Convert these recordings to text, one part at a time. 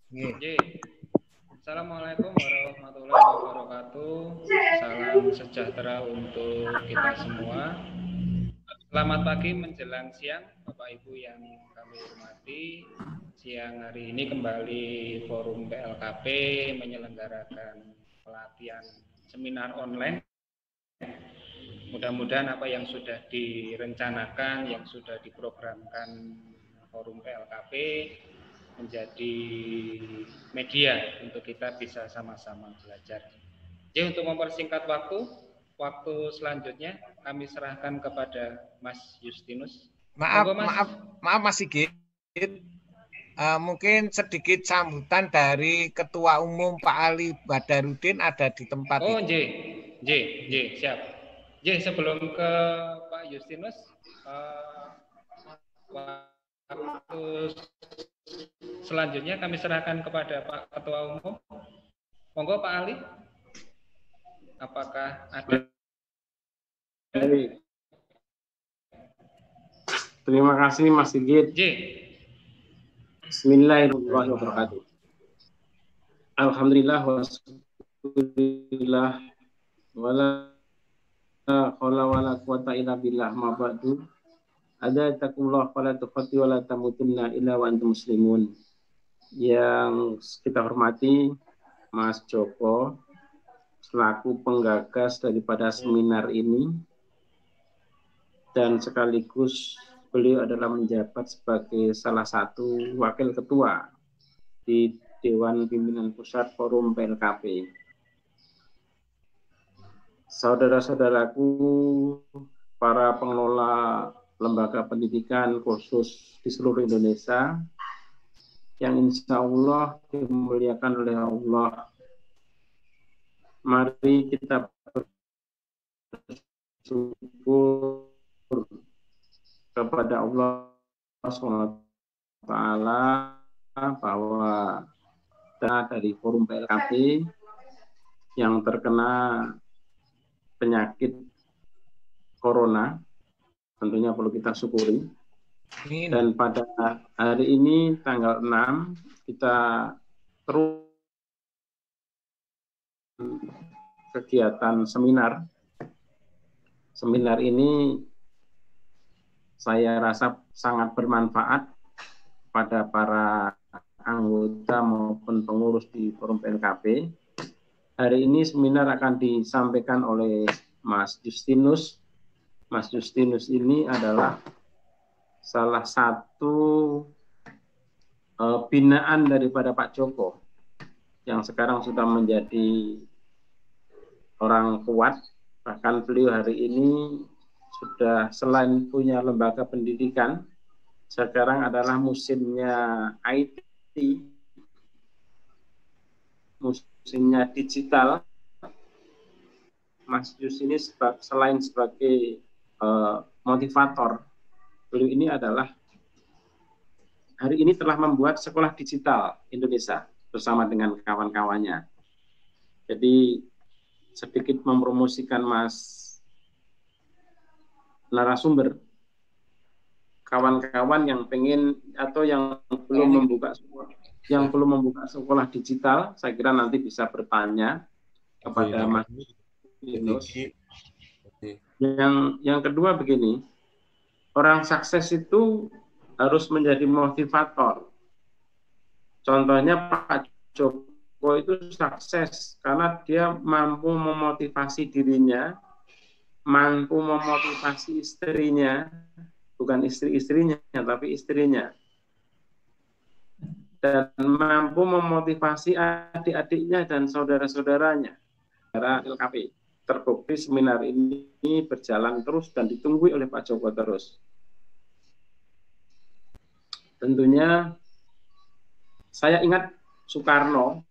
Nggih. Assalamualaikum warahmatullahi wabarakatuh. Salam sejahtera untuk kita semua. Selamat pagi menjelang siang, Bapak Ibu yang kami hormati. Siang hari ini kembali Forum PLKP menyelenggarakan pelatihan seminar online. Mudah-mudahan apa yang sudah direncanakan, yang sudah diprogramkan Forum PLKP menjadi media untuk kita bisa sama-sama belajar. Jadi untuk mempersingkat waktu selanjutnya kami serahkan kepada Mas Justinus. Maaf, Monggo Mas. Mas Sigit. Mungkin sedikit sambutan dari Ketua Umum Pak Ali Badarudin ada di tempat Oh, ini. siap. Sebelum ke Pak Justinus, waktu selanjutnya kami serahkan kepada Pak Ketua Umum. Monggo Pak Ali. Apakah ada? Terima kasih Mas Sigit. Bismillahirrahmanirrahim wabarakatuh. Alhamdulillah wassalillah wala haula wala quwata illa billah ma ba'du. Ada takullah fala tukhati wala tamutunna illa wa antum muslimun. Yang kita hormati Mas Joko selaku penggagas daripada seminar ini dan sekaligus beliau adalah menjabat sebagai salah satu wakil ketua di Dewan Pimpinan Pusat Forum PLKP. Saudara-saudaraku, para pengelola lembaga pendidikan khusus di seluruh Indonesia, yang insya Allah dimuliakan oleh Allah. Mari kita bersyukur kepada Allah SWT bahwa dari Forum PLKP yang terkena penyakit corona tentunya perlu kita syukuri. Dan pada hari ini tanggal 6 kita terus kegiatan seminar. Seminar ini saya rasa sangat bermanfaat pada para anggota maupun pengurus di Forum PLKP. Hari ini seminar akan disampaikan oleh Mas Justinus. Mas Justinus ini adalah salah satu binaan daripada Pak Joko yang sekarang sudah menjadi orang kuat. Bahkan beliau hari ini sudah selain punya lembaga pendidikan, sekarang adalah musimnya IT, musimnya digital. Mas Jus ini selain sebagai motivator, beliau ini adalah hari ini telah membuat sekolah digital Indonesia bersama dengan kawan-kawannya. Jadi sedikit mempromosikan Mas narasumber, kawan-kawan yang pengen atau yang belum membuka sekolah digital, saya kira nanti bisa bertanya kepada Mas Yunus. Yang kedua begini, orang sukses itu harus menjadi motivator. Contohnya Pak Joko itu sukses karena dia mampu memotivasi dirinya, mampu memotivasi istrinya, bukan istri-istrinya, tapi istrinya. Dan mampu memotivasi adik-adiknya dan saudara-saudaranya. Para LKP. Terbukti seminar ini berjalan terus dan ditunggu oleh Pak Joko terus. Tentunya saya ingat Soekarno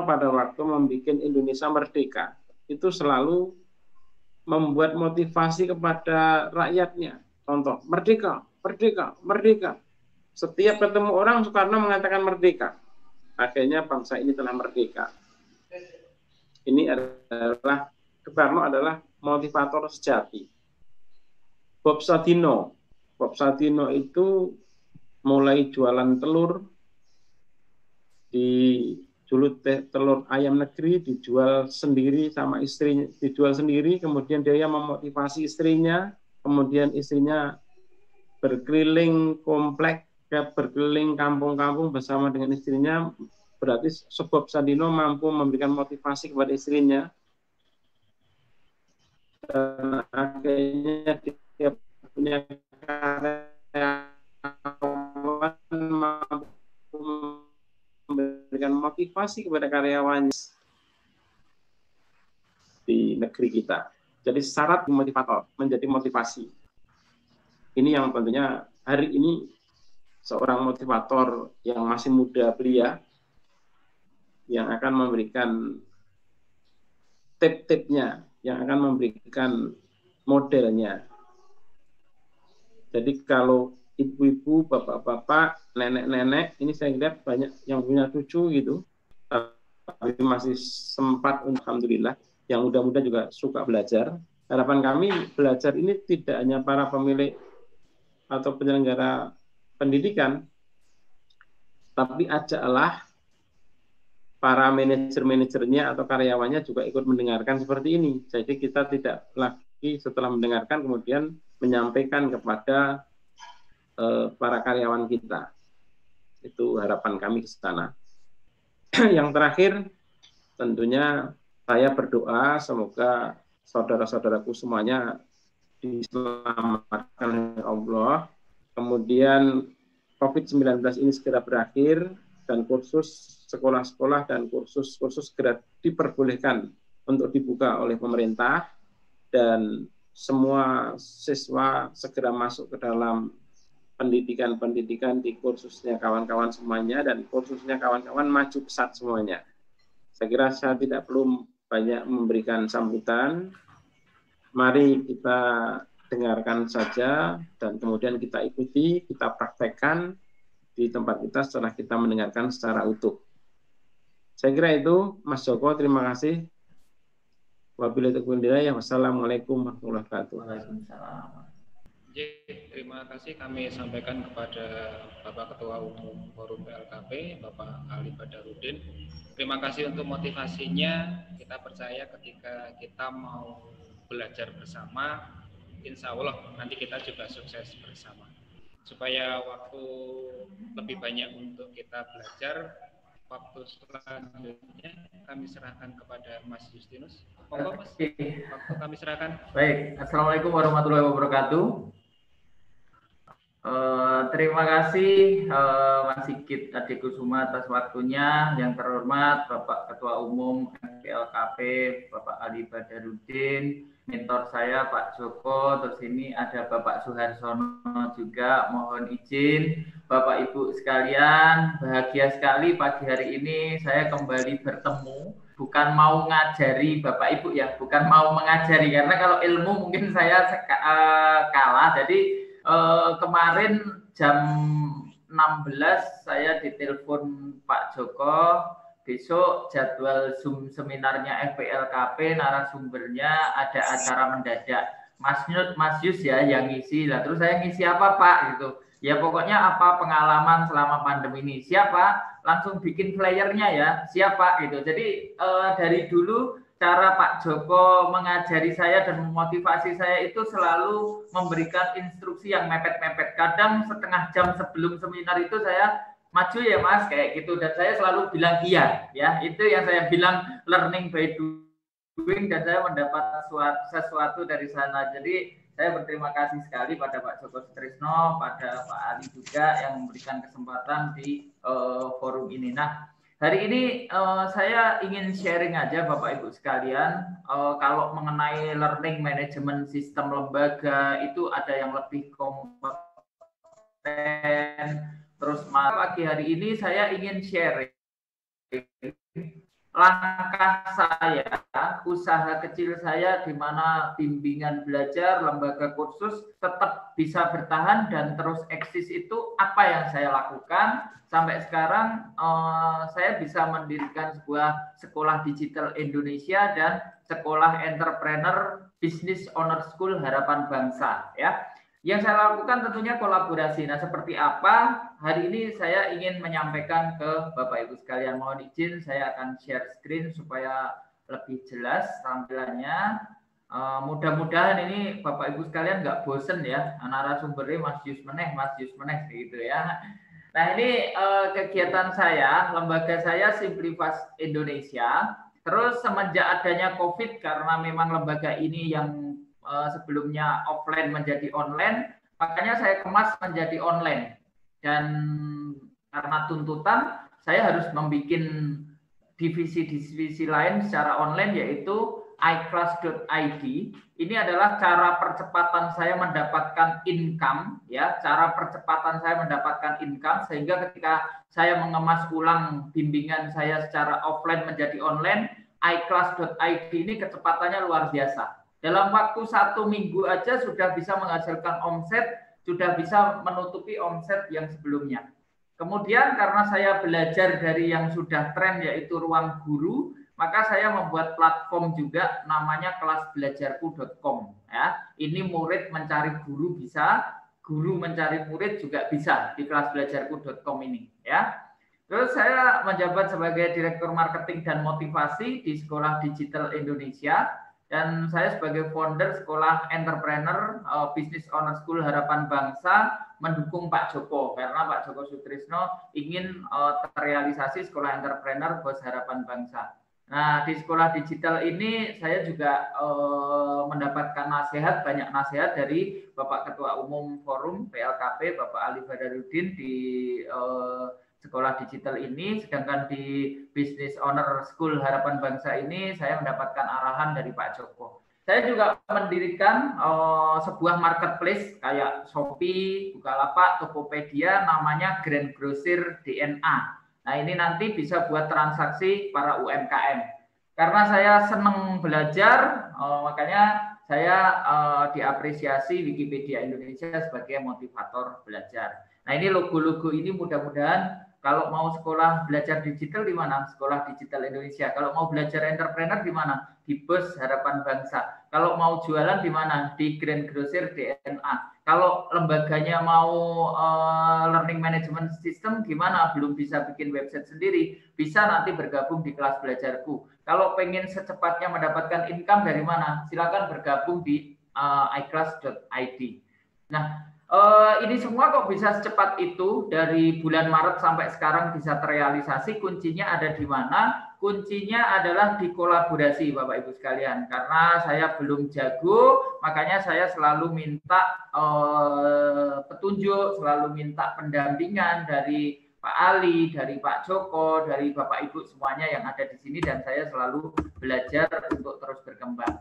pada waktu membuat Indonesia merdeka itu selalu membuat motivasi kepada rakyatnya. Contoh, merdeka, merdeka, merdeka. Setiap ketemu orang Soekarno mengatakan merdeka. Akhirnya bangsa ini telah merdeka. Ini adalah Soekarno adalah motivator sejati. Bob Sadino itu mulai jualan telur dijulut telur ayam negeri, dijual sendiri sama istrinya, dijual sendiri, kemudian dia memotivasi istrinya, kemudian istrinya berkeliling komplek, berkeliling kampung-kampung bersama dengan istrinya, berarti sebab Sandino mampu memberikan motivasi kepada istrinya, dan akhirnya dia punya karyawan, mampu memberikan motivasi kepada karyawannya di negeri kita. Jadi syarat motivator menjadi motivasi. Ini yang tentunya hari ini seorang motivator yang masih muda belia yang akan memberikan tip-tipnya, yang akan memberikan modelnya. Jadi kalau ibu-ibu, bapak-bapak, nenek-nenek, ini saya lihat banyak yang punya cucu gitu, tapi masih sempat, alhamdulillah, yang muda-muda juga suka belajar. Harapan kami belajar ini tidak hanya para pemilik atau penyelenggara pendidikan, tapi ajaklah para manajer-manajernya atau karyawannya juga ikut mendengarkan seperti ini. Jadi kita tidak lagi setelah mendengarkan kemudian menyampaikan kepada para karyawan kita. Itu harapan kami ke sana. Yang terakhir, tentunya saya berdoa semoga saudara-saudaraku semuanya diselamatkan oleh Allah. Kemudian COVID-19 ini segera berakhir dan kursus sekolah-sekolah dan kursus-kursus segera diperbolehkan untuk dibuka oleh pemerintah dan semua siswa segera masuk ke dalam pendidikan-pendidikan di kursusnya kawan-kawan semuanya dan kursusnya kawan-kawan maju pesat semuanya. Saya kira saya tidak perlu banyak memberikan sambutan. Mari kita dengarkan saja dan kemudian kita ikuti, kita praktekkan di tempat kita setelah kita mendengarkan secara utuh. Saya kira itu, Mas Joko, terima kasih. Wabillahi taufiq wal hidayah. Wassalamualaikum warahmatullahi wabarakatuh. Waalaikumsalam. Terima kasih kami sampaikan kepada Bapak Ketua Umum Forum PLKP, Bapak Ali Badarudin. Terima kasih untuk motivasinya. Kita percaya ketika kita mau belajar bersama, insya Allah nanti kita juga sukses bersama. Supaya waktu lebih banyak untuk kita belajar, waktu selanjutnya kami serahkan kepada Mas Justinus. Monggo Mas, waktu kami serahkan. Baik, Assalamualaikum warahmatullahi wabarakatuh. Terima kasih Mas Sigit Adekusuma atas waktunya. Yang terhormat Bapak Ketua Umum PLKP, Bapak Ali Badarudin, mentor saya Pak Joko, terus ini ada Bapak Suharsono juga, mohon izin. Bapak Ibu sekalian, bahagia sekali pagi hari ini saya kembali bertemu. Bukan mau ngajari Bapak Ibu ya, bukan mau mengajari, karena kalau ilmu mungkin saya kalah. Jadi kemarin jam 16 saya ditelepon Pak Joko, besok jadwal Zoom seminarnya FPLKP, narasumbernya ada acara mendadak. Mas Yus ya yang ngisi. Lah terus saya ngisi apa Pak gitu. Ya pokoknya apa pengalaman selama pandemi ini. Siapa? Langsung bikin flyernya ya. Siapa gitu. Jadi dari dulu cara Pak Joko mengajari saya dan memotivasi saya itu selalu memberikan instruksi yang mepet-mepet. Kadang setengah jam sebelum seminar itu saya maju ya Mas kayak gitu, dan saya selalu bilang iya ya. Itu yang saya bilang learning by doing, dan saya mendapat sesuatu dari sana. Jadi saya berterima kasih sekali pada Pak Joko Sutrisno, pada Pak Ali juga yang memberikan kesempatan di forum ini. Nah, hari ini saya ingin sharing aja Bapak Ibu sekalian, kalau mengenai learning management sistem lembaga itu ada yang lebih kompeten. Terus pagi hari ini saya ingin sharing langkah saya, usaha kecil saya di mana bimbingan belajar, lembaga kursus tetap bisa bertahan dan terus eksis itu apa yang saya lakukan. Sampai sekarang saya bisa mendirikan sebuah sekolah digital Indonesia dan sekolah entrepreneur business owner school harapan bangsa ya. Yang saya lakukan tentunya kolaborasi. Nah, seperti apa? Hari ini saya ingin menyampaikan ke Bapak Ibu sekalian. Mohon izin saya akan share screen supaya lebih jelas tampilannya. Mudah-mudahan ini Bapak Ibu sekalian nggak bosen ya. Narasumbernya Mas Yusmeneh gitu ya. Nah, ini kegiatan saya, lembaga saya Simplifas Indonesia. Terus semenjak adanya COVID, karena memang lembaga ini yang sebelumnya offline menjadi online, makanya saya kemas menjadi online. Dan karena tuntutan, saya harus membuat divisi-divisi lain secara online, yaitu iClass.id. Ini adalah cara percepatan saya mendapatkan income, ya, cara percepatan saya mendapatkan income, sehingga ketika saya mengemas ulang bimbingan saya secara offline menjadi online, iClass.id ini kecepatannya luar biasa. Dalam waktu 1 minggu aja sudah bisa menghasilkan omset, sudah bisa menutupi omset yang sebelumnya. Kemudian karena saya belajar dari yang sudah tren yaitu ruang guru, maka saya membuat platform juga namanya kelasbelajarku.com ya. Ini murid mencari guru bisa, guru mencari murid juga bisa di kelasbelajarku.com ini ya. Terus saya menjabat sebagai Direktur Marketing dan Motivasi di Sekolah Digital Indonesia. Dan saya sebagai founder Sekolah Entrepreneur Business Owner School Harapan Bangsa mendukung Pak Joko, karena Pak Joko Sutrisno ingin terrealisasi Sekolah Entrepreneur Bos Harapan Bangsa. Nah, di Sekolah Digital ini saya juga mendapatkan nasihat, banyak nasihat dari Bapak Ketua Umum Forum PLKP, Bapak Ali Badarudin di Sekolah Digital ini, sedangkan di Business Owner School Harapan Bangsa ini saya mendapatkan arahan dari Pak Joko. Saya juga mendirikan sebuah marketplace kayak Shopee, Bukalapak, Tokopedia, namanya Grand Grocer DNA. Nah, ini nanti bisa buat transaksi para UMKM. Karena saya senang belajar, makanya saya diapresiasi Wikipedia Indonesia sebagai motivator belajar. Nah, ini logo-logo ini mudah-mudahan kalau mau sekolah belajar digital di mana? Sekolah Digital Indonesia. Kalau mau belajar entrepreneur di mana? Di Bos Harapan Bangsa. Kalau mau jualan di mana? Di Grand Grocer DNA. Kalau lembaganya mau learning management system gimana? Belum bisa bikin website sendiri, bisa nanti bergabung di kelas belajarku. Kalau pengen secepatnya mendapatkan income dari mana? Silakan bergabung di iClass.id. Nah, ini semua kok bisa secepat itu, dari bulan Maret sampai sekarang bisa terrealisasi. Kuncinya ada di mana? Kuncinya adalah di kolaborasi, Bapak Ibu sekalian. Karena saya belum jago, makanya saya selalu minta petunjuk, selalu minta pendampingan dari Pak Ali, dari Pak Joko, dari Bapak Ibu semuanya yang ada di sini, dan saya selalu belajar untuk terus berkembang.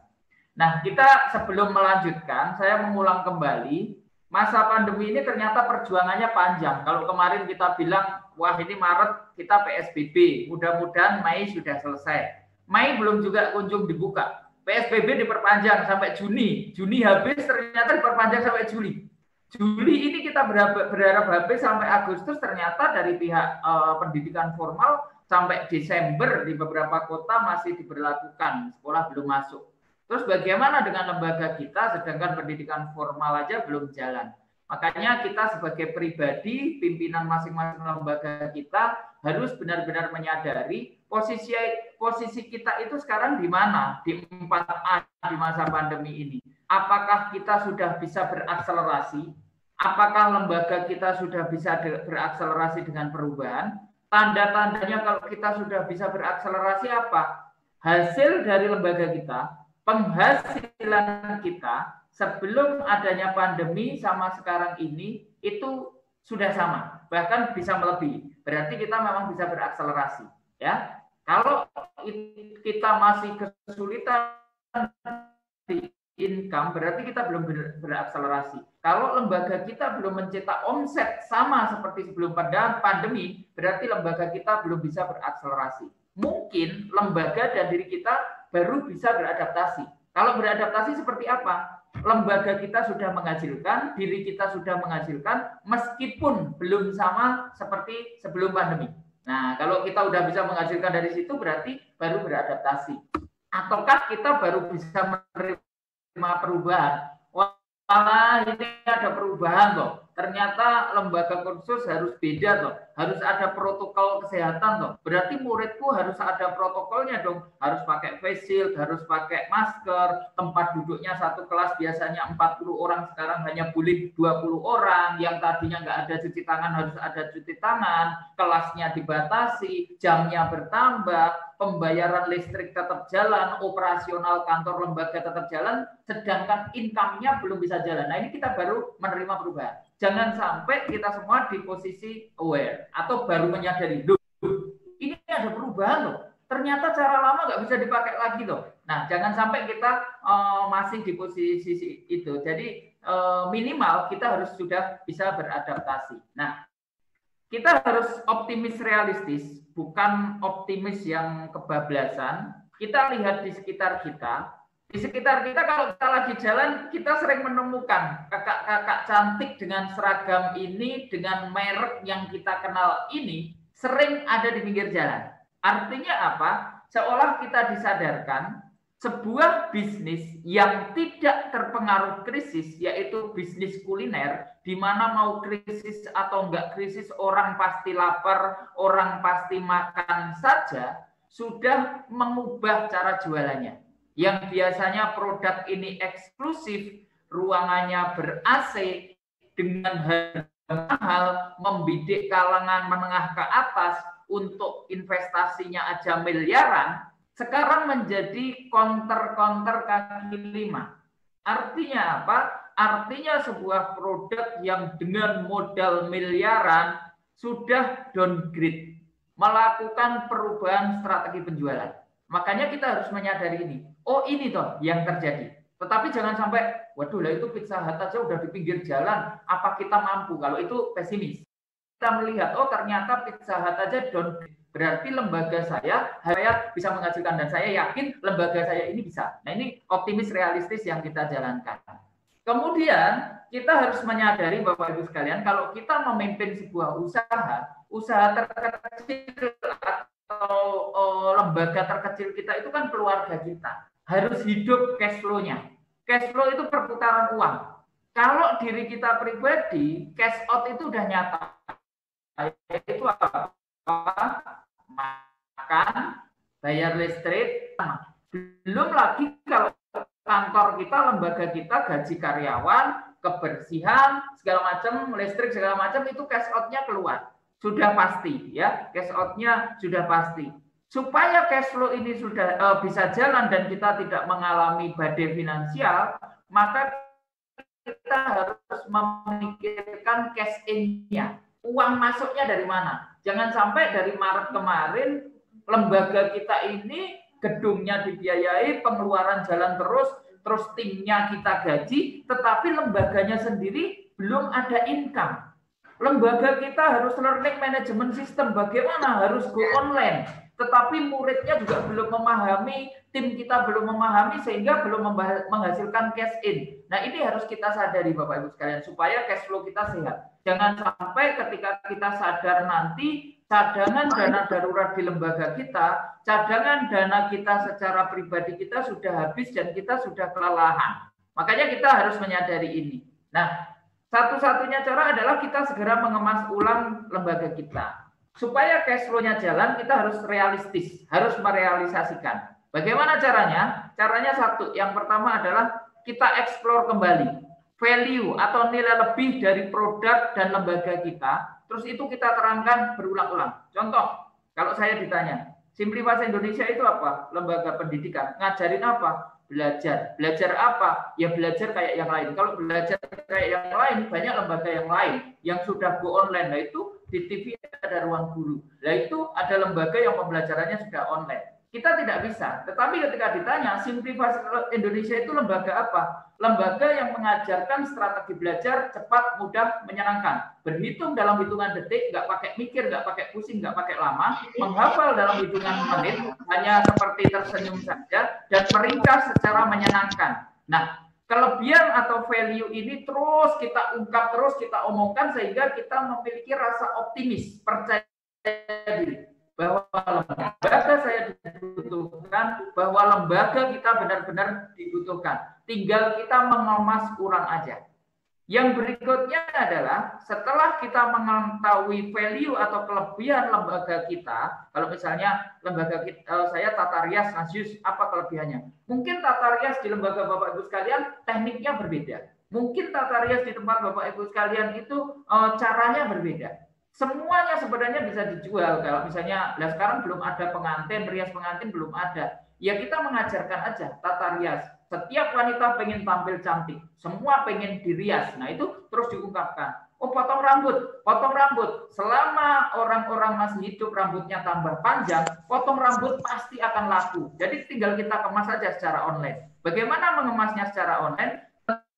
Nah, kita sebelum melanjutkan, saya mengulang kembali. Masa pandemi ini ternyata perjuangannya panjang. Kalau kemarin kita bilang, wah ini Maret kita PSBB, mudah-mudahan Mei sudah selesai. Mei belum juga kunjung dibuka. PSBB diperpanjang sampai Juni. Juni habis, ternyata diperpanjang sampai Juli. Juli ini kita berharap habis sampai Agustus, ternyata dari pihak pendidikan formal sampai Desember di beberapa kota masih diberlakukan. Sekolah belum masuk. Terus bagaimana dengan lembaga kita, sedangkan pendidikan formal aja belum jalan. Makanya kita sebagai pribadi, pimpinan masing-masing lembaga kita harus benar-benar menyadari posisi kita itu sekarang di mana, di 4A di masa pandemi ini. Apakah kita sudah bisa berakselerasi? Apakah lembaga kita sudah bisa berakselerasi dengan perubahan? Tanda-tandanya kalau kita sudah bisa berakselerasi apa? Hasil dari lembaga kita, penghasilan kita sebelum adanya pandemi sama sekarang ini itu sudah sama, bahkan bisa melebihi. Berarti kita memang bisa berakselerasi, ya. Kalau kita masih kesulitan di income, berarti kita belum berakselerasi. Kalau lembaga kita belum mencetak omset sama seperti sebelum pandemi, berarti lembaga kita belum bisa berakselerasi. Mungkin lembaga dan diri kita baru bisa beradaptasi. Kalau beradaptasi seperti apa? Lembaga kita sudah menghasilkan, diri kita sudah menghasilkan, meskipun belum sama seperti sebelum pandemi. Nah, kalau kita udah bisa menghasilkan dari situ, berarti baru beradaptasi. Ataukah kita baru bisa menerima perubahan? Wah, ini ada perubahan loh. Ternyata lembaga kursus harus beda loh. Harus ada protokol kesehatan loh. Berarti muridku harus ada protokolnya dong. Harus pakai face shield, harus pakai masker. Tempat duduknya satu kelas biasanya 40 orang, sekarang hanya boleh 20 orang. Yang tadinya nggak ada cuci tangan harus ada cuci tangan. Kelasnya dibatasi, jamnya bertambah, pembayaran listrik tetap jalan, operasional kantor lembaga tetap jalan, sedangkan income-nya belum bisa jalan. Nah, ini kita baru menerima perubahan. Jangan sampai kita semua di posisi aware atau baru menyadari, loh, ini ada perubahan loh. Ternyata cara lama nggak bisa dipakai lagi loh. Nah, jangan sampai kita masih di posisi itu. Jadi minimal kita harus sudah bisa beradaptasi. Nah, kita harus optimis realistis, bukan optimis yang kebablasan. Kita lihat di sekitar kita. Di sekitar kita kalau kita lagi jalan, kita sering menemukan kakak-kakak cantik dengan seragam ini, dengan merek yang kita kenal ini, sering ada di pinggir jalan. Artinya apa? Seolah kita disadarkan sebuah bisnis yang tidak terpengaruh krisis, yaitu bisnis kuliner, di mana mau krisis atau enggak krisis, orang pasti lapar, orang pasti makan saja, sudah mengubah cara jualannya. Yang biasanya produk ini eksklusif, ruangannya ber-AC, dengan harga mahal, membidik kalangan menengah ke atas, untuk investasinya aja miliaran, sekarang menjadi counter kaki lima. Artinya apa? Artinya sebuah produk yang dengan modal miliaran sudah downgrade, melakukan perubahan strategi penjualan. Makanya kita harus menyadari ini. Oh, ini toh yang terjadi. Tetapi jangan sampai, waduh lah itu Pizza Hut aja udah di pinggir jalan, apa kita mampu? Kalau itu pesimis. Kita melihat, oh ternyata Pizza Hut aja downgrade. Berarti lembaga saya bisa menghasilkan, dan saya yakin lembaga saya ini bisa. Nah, ini optimis realistis yang kita jalankan. Kemudian kita harus menyadari Bapak Ibu sekalian, kalau kita memimpin sebuah usaha terkecil atau lembaga terkecil kita itu kan keluarga kita. Harus hidup cash flow-nya. Cash flow itu perputaran uang. Kalau diri kita pribadi, cash out itu udah nyata. Itu apa? Makan, bayar listrik, belum lagi kalau kantor kita, lembaga kita, gaji karyawan, kebersihan, segala macam, listrik segala macam, itu cash out-nya keluar. Sudah pasti ya, cash out-nya sudah pasti. Supaya cash flow ini sudah bisa jalan dan kita tidak mengalami badai finansial, maka kita harus memikirkan cash in-nya. Uang masuknya dari mana? Jangan sampai dari Maret kemarin lembaga kita ini gedungnya dibiayai, pengeluaran jalan terus timnya kita gaji, tetapi lembaganya sendiri belum ada income. Lembaga kita harus learning management system, bagaimana harus go online, tetapi muridnya juga belum memahami, tim kita belum memahami, sehingga belum menghasilkan cash in. Nah, ini harus kita sadari Bapak Ibu sekalian, supaya cash flow kita sehat. Jangan sampai ketika kita sadar nanti, cadangan dana darurat di lembaga kita, cadangan dana kita secara pribadi kita sudah habis dan kita sudah kelelahan. Makanya kita harus menyadari ini. Nah, satu-satunya cara adalah kita segera mengemas ulang lembaga kita. Supaya cash flow-nya jalan, kita harus realistis, harus merealisasikan. Bagaimana caranya? Caranya satu, yang pertama adalah kita explore kembali value atau nilai lebih dari produk dan lembaga kita, terus itu kita terangkan berulang-ulang. Contoh, kalau saya ditanya, Simplifas Indonesia itu apa? Lembaga pendidikan. Ngajarin apa? Belajar. Belajar apa? Ya belajar kayak yang lain. Kalau belajar kayak yang lain, banyak lembaga yang lain yang sudah go online. Nah itu di TV ada Ruang Guru. Nah itu ada lembaga yang pembelajarannya sudah online. Kita tidak bisa. Tetapi ketika ditanya, Simplifas Indonesia itu lembaga apa? Lembaga yang mengajarkan strategi belajar cepat, mudah, menyenangkan. Berhitung dalam hitungan detik, nggak pakai mikir, nggak pakai pusing, nggak pakai lama. Menghafal dalam hitungan menit, hanya seperti tersenyum saja, dan meringkas secara menyenangkan. Nah, kelebihan atau value ini terus kita ungkap, terus kita omongkan, sehingga kita memiliki rasa optimis, percaya diri. Bahwa lembaga saya dibutuhkan, bahwa lembaga kita benar-benar dibutuhkan. tinggal kita mengemas kurang aja. Yang berikutnya adalah setelah kita mengetahui value atau kelebihan lembaga kita, kalau misalnya lembaga kita, saya Tata Rias Nasius, apa kelebihannya? Mungkin Tata Rias di lembaga Bapak Ibu sekalian tekniknya berbeda. Mungkin Tata Rias di tempat Bapak Ibu sekalian itu caranya berbeda. Semuanya sebenarnya bisa dijual. Kalau misalnya, nah sekarang belum ada pengantin, rias pengantin belum ada. Ya kita mengajarkan aja Tata Rias. Setiap wanita pengen tampil cantik, semua pengen dirias. Nah itu terus diungkapkan. Oh potong rambut. Selama orang-orang masih hidup rambutnya tambah panjang, potong rambut pasti akan laku. Jadi tinggal kita kemas saja secara online. Bagaimana mengemasnya secara online?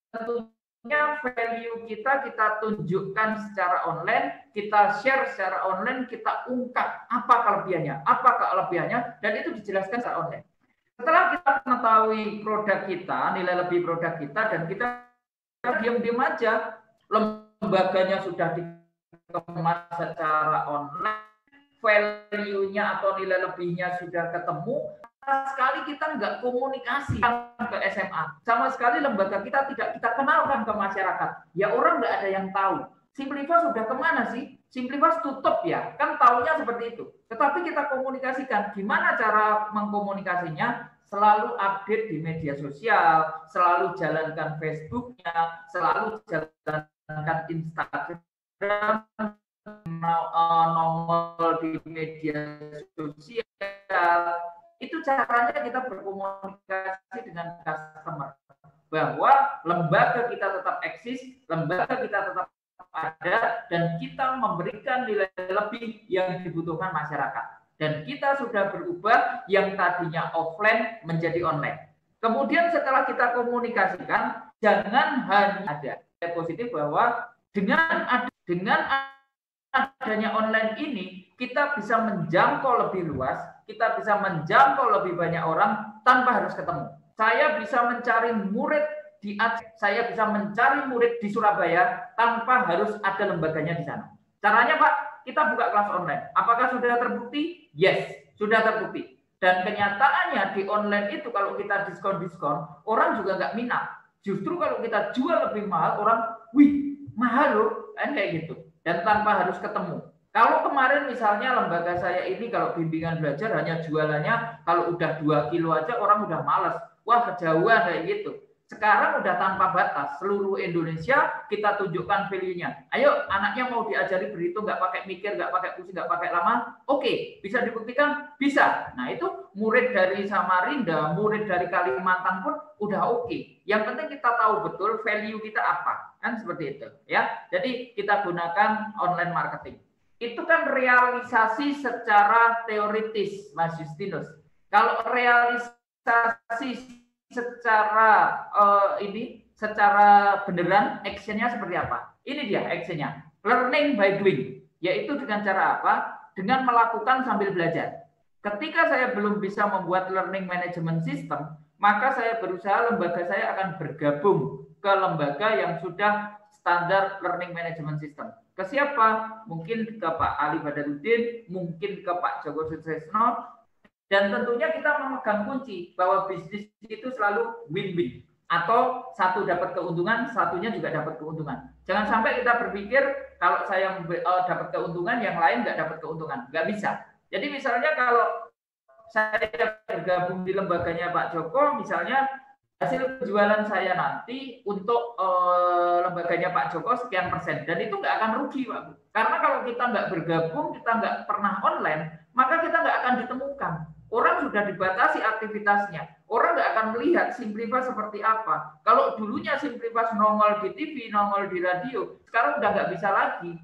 Tentunya value kita tunjukkan secara online, kita share secara online, kita ungkap apa kelebihannya, dan itu dijelaskan secara online. Setelah kita mengetahui produk kita, nilai lebih produk kita, dan kita diam-diam aja, lembaganya sudah dikemas secara online, value-nya atau nilai lebihnya sudah ketemu, sama sekali kita nggak komunikasi ke SMA. Sama sekali lembaga kita tidak kita kenalkan ke masyarakat. Ya orang nggak ada yang tahu. Simplifas sudah kemana sih? Simplifas tutup ya, kan taunya seperti itu. Tetapi kita komunikasikan, gimana cara mengkomunikasinya? Selalu update di media sosial, selalu jalankan Facebooknya, selalu jalankan Instagram, nongol di media sosial. Itu caranya kita berkomunikasi dengan customer. Bahwa lembaga kita tetap eksis, lembaga kita tetap ada, dan kita memberikan nilai lebih yang dibutuhkan masyarakat. Dan kita sudah berubah yang tadinya offline menjadi online. Kemudian setelah kita komunikasikan, jangan hanya ada positif bahwa dengan adanya online ini, kita bisa menjangkau lebih luas, kita bisa menjangkau lebih banyak orang tanpa harus ketemu. Saya bisa mencari murid di Aceh, saya bisa mencari murid di Surabaya tanpa harus ada lembaganya di sana. Caranya Pak, kita buka kelas online. Apakah sudah terbukti? Yes, sudah terbukti. Dan kenyataannya di online itu kalau kita diskon-diskon, orang juga nggak minat. Justru kalau kita jual lebih mahal, orang, wih, mahal loh, kan kayak gitu. Dan tanpa harus ketemu. Kalau kemarin misalnya lembaga saya ini kalau bimbingan belajar hanya jualannya kalau udah 2 kilo aja orang udah males. Wah, kejauhan kayak gitu. Sekarang udah tanpa batas, seluruh Indonesia kita tunjukkan value-nya. Ayo, anaknya mau diajari berhitung, nggak pakai mikir, nggak pakai pusing, nggak pakai lama. Oke, bisa dibuktikan? Bisa. Nah, itu murid dari Samarinda, murid dari Kalimantan pun udah oke. Yang penting kita tahu betul value kita apa. Kan seperti itu. Ya. Jadi kita gunakan online marketing. Itu kan realisasi secara teoritis, Mas Justinus. Kalau realisasi secara secara beneran actionnya seperti apa? Ini dia actionnya, learning by doing, yaitu dengan cara apa? Dengan melakukan sambil belajar. Ketika saya belum bisa membuat learning management system, maka saya berusaha lembaga saya akan bergabung ke lembaga yang sudah standar learning management system. Ke siapa? Mungkin ke Pak Ali Badarudin, mungkin ke Pak Joko Sutsesno. Dan tentunya kita memegang kunci bahwa bisnis itu selalu win-win. Atau satu dapat keuntungan, satunya juga dapat keuntungan. Jangan sampai kita berpikir kalau saya dapat keuntungan, yang lain nggak dapat keuntungan. Nggak bisa. Jadi misalnya kalau saya bergabung di lembaganya Pak Joko, misalnya hasil penjualan saya nanti untuk lembaganya Pak Joko sekian persen. Dan itu nggak akan rugi, Pak. Karena kalau kita nggak bergabung, kita nggak pernah online, maka kita nggak akan ditemukan. Orang sudah dibatasi aktivitasnya. Orang nggak akan melihat Simplifas seperti apa. Kalau dulunya Simplifas nongol di TV, nongol di radio, sekarang udah nggak bisa lagi.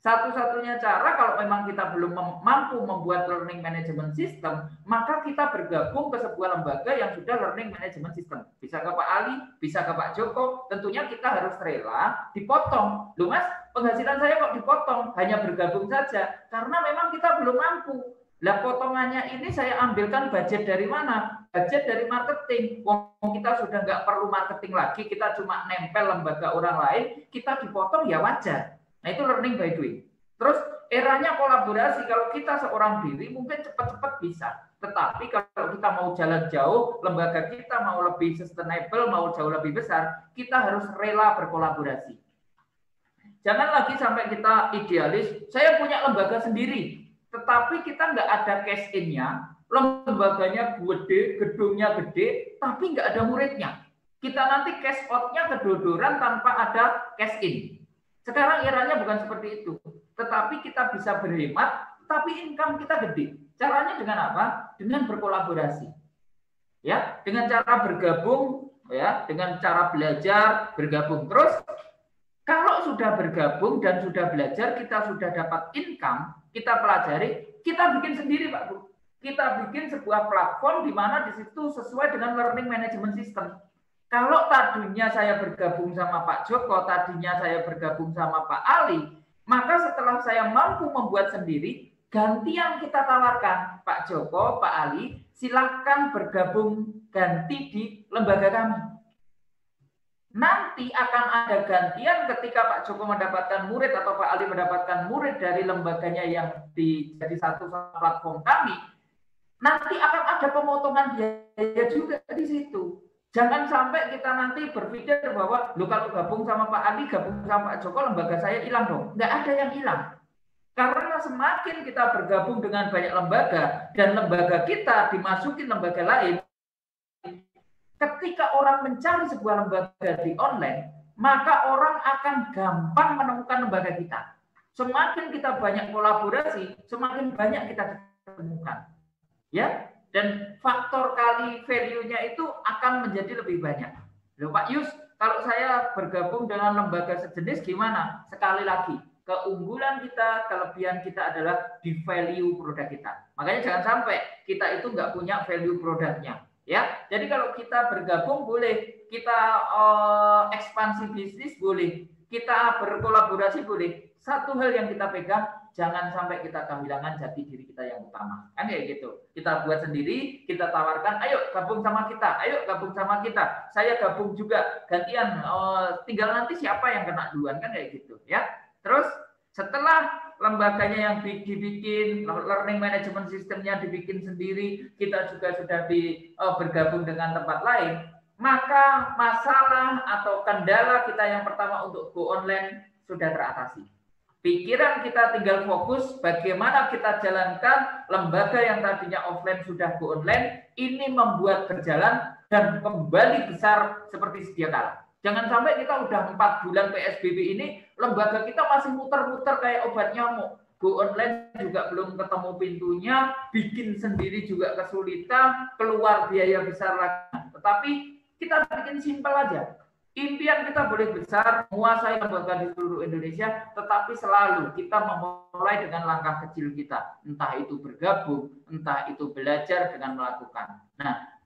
Satu-satunya cara kalau memang kita belum mampu membuat learning management system, maka kita bergabung ke sebuah lembaga yang sudah learning management system. Bisa ke Pak Ali, bisa ke Pak Joko, tentunya kita harus rela dipotong. Loh Mas, penghasilan saya kok dipotong? Hanya bergabung saja, karena memang kita belum mampu. Lah potongannya ini saya ambilkan budget dari mana? Budget dari marketing. Wong kita sudah nggak perlu marketing lagi, kita cuma nempel lembaga orang lain, kita dipotong ya wajar. Nah itu learning by doing. Terus eranya kolaborasi. Kalau kita seorang diri mungkin cepat-cepat bisa. Tetapi kalau kita mau jalan jauh, lembaga kita mau lebih sustainable, mau jauh lebih besar, kita harus rela berkolaborasi. Jangan lagi sampai kita idealis, saya punya lembaga sendiri, tetapi kita nggak ada cash in-nya, lembaganya gede, gedungnya gede, tapi nggak ada muridnya. Kita nanti cash out-nya kedodoran tanpa ada cash in. Sekarang eranya bukan seperti itu, tetapi kita bisa berhemat, tapi income kita gede. Caranya dengan apa? Dengan berkolaborasi. Ya, dengan cara bergabung, ya, dengan cara belajar, bergabung. Terus kalau sudah bergabung dan sudah belajar, kita sudah dapat income, kita pelajari, kita bikin sendiri, Pak Bu. Kita bikin sebuah platform di mana di situ sesuai dengan learning management system. Kalau tadinya saya bergabung sama Pak Joko, tadinya saya bergabung sama Pak Ali, maka setelah saya mampu membuat sendiri, ganti yang kita tawarkan, Pak Joko, Pak Ali, silahkan bergabung ganti di lembaga kami. Nanti akan ada gantian ketika Pak Joko mendapatkan murid atau Pak Ali mendapatkan murid dari lembaganya yang jadi satu platform kami. Nanti akan ada pemotongan biaya juga di situ. Jangan sampai kita nanti berpikir bahwa lo kalau gabung sama Pak Ali, gabung sama Pak Joko, lembaga saya hilang dong. Nggak ada yang hilang. Karena semakin kita bergabung dengan banyak lembaga dan lembaga kita dimasukin lembaga lain, ketika orang mencari sebuah lembaga di online, maka orang akan gampang menemukan lembaga kita. Semakin kita banyak kolaborasi, semakin banyak kita temukan. Ya, dan faktor kali value-nya itu akan menjadi lebih banyak. Loh Pak Yus, kalau saya bergabung dengan lembaga sejenis gimana? Sekali lagi, keunggulan kita, kelebihan kita adalah di value produk kita. Makanya jangan sampai kita itu nggak punya value produknya. Ya, jadi kalau kita bergabung boleh, kita ekspansi bisnis boleh, kita berkolaborasi boleh. Satu hal yang kita pegang, jangan sampai kita kehilangan jati diri kita yang utama. Kan kayak gitu. Kita buat sendiri, kita tawarkan, ayo gabung sama kita, ayo gabung sama kita. Saya gabung juga, gantian. Tinggal nanti siapa yang kena duluan, kan kayak gitu. Ya. Terus setelah lembaganya yang dibikin, learning management systemnya dibikin sendiri, kita juga sudah bergabung dengan tempat lain, maka masalah atau kendala kita yang pertama untuk go online sudah teratasi. Pikiran kita tinggal fokus bagaimana kita jalankan lembaga yang tadinya offline sudah go online, ini membuat berjalan dan kembali besar seperti sedia kala. Jangan sampai kita udah 4 bulan PSBB ini, lembaga kita masih muter-muter kayak obat nyamuk. Go online juga belum ketemu pintunya, bikin sendiri juga kesulitan, keluar biaya besar lagi. Tetapi kita bikin simpel aja. Impian kita boleh besar, menguasai lembaga di seluruh Indonesia, tetapi selalu kita memulai dengan langkah kecil kita. Entah itu bergabung, entah itu belajar dengan melakukan. Nah,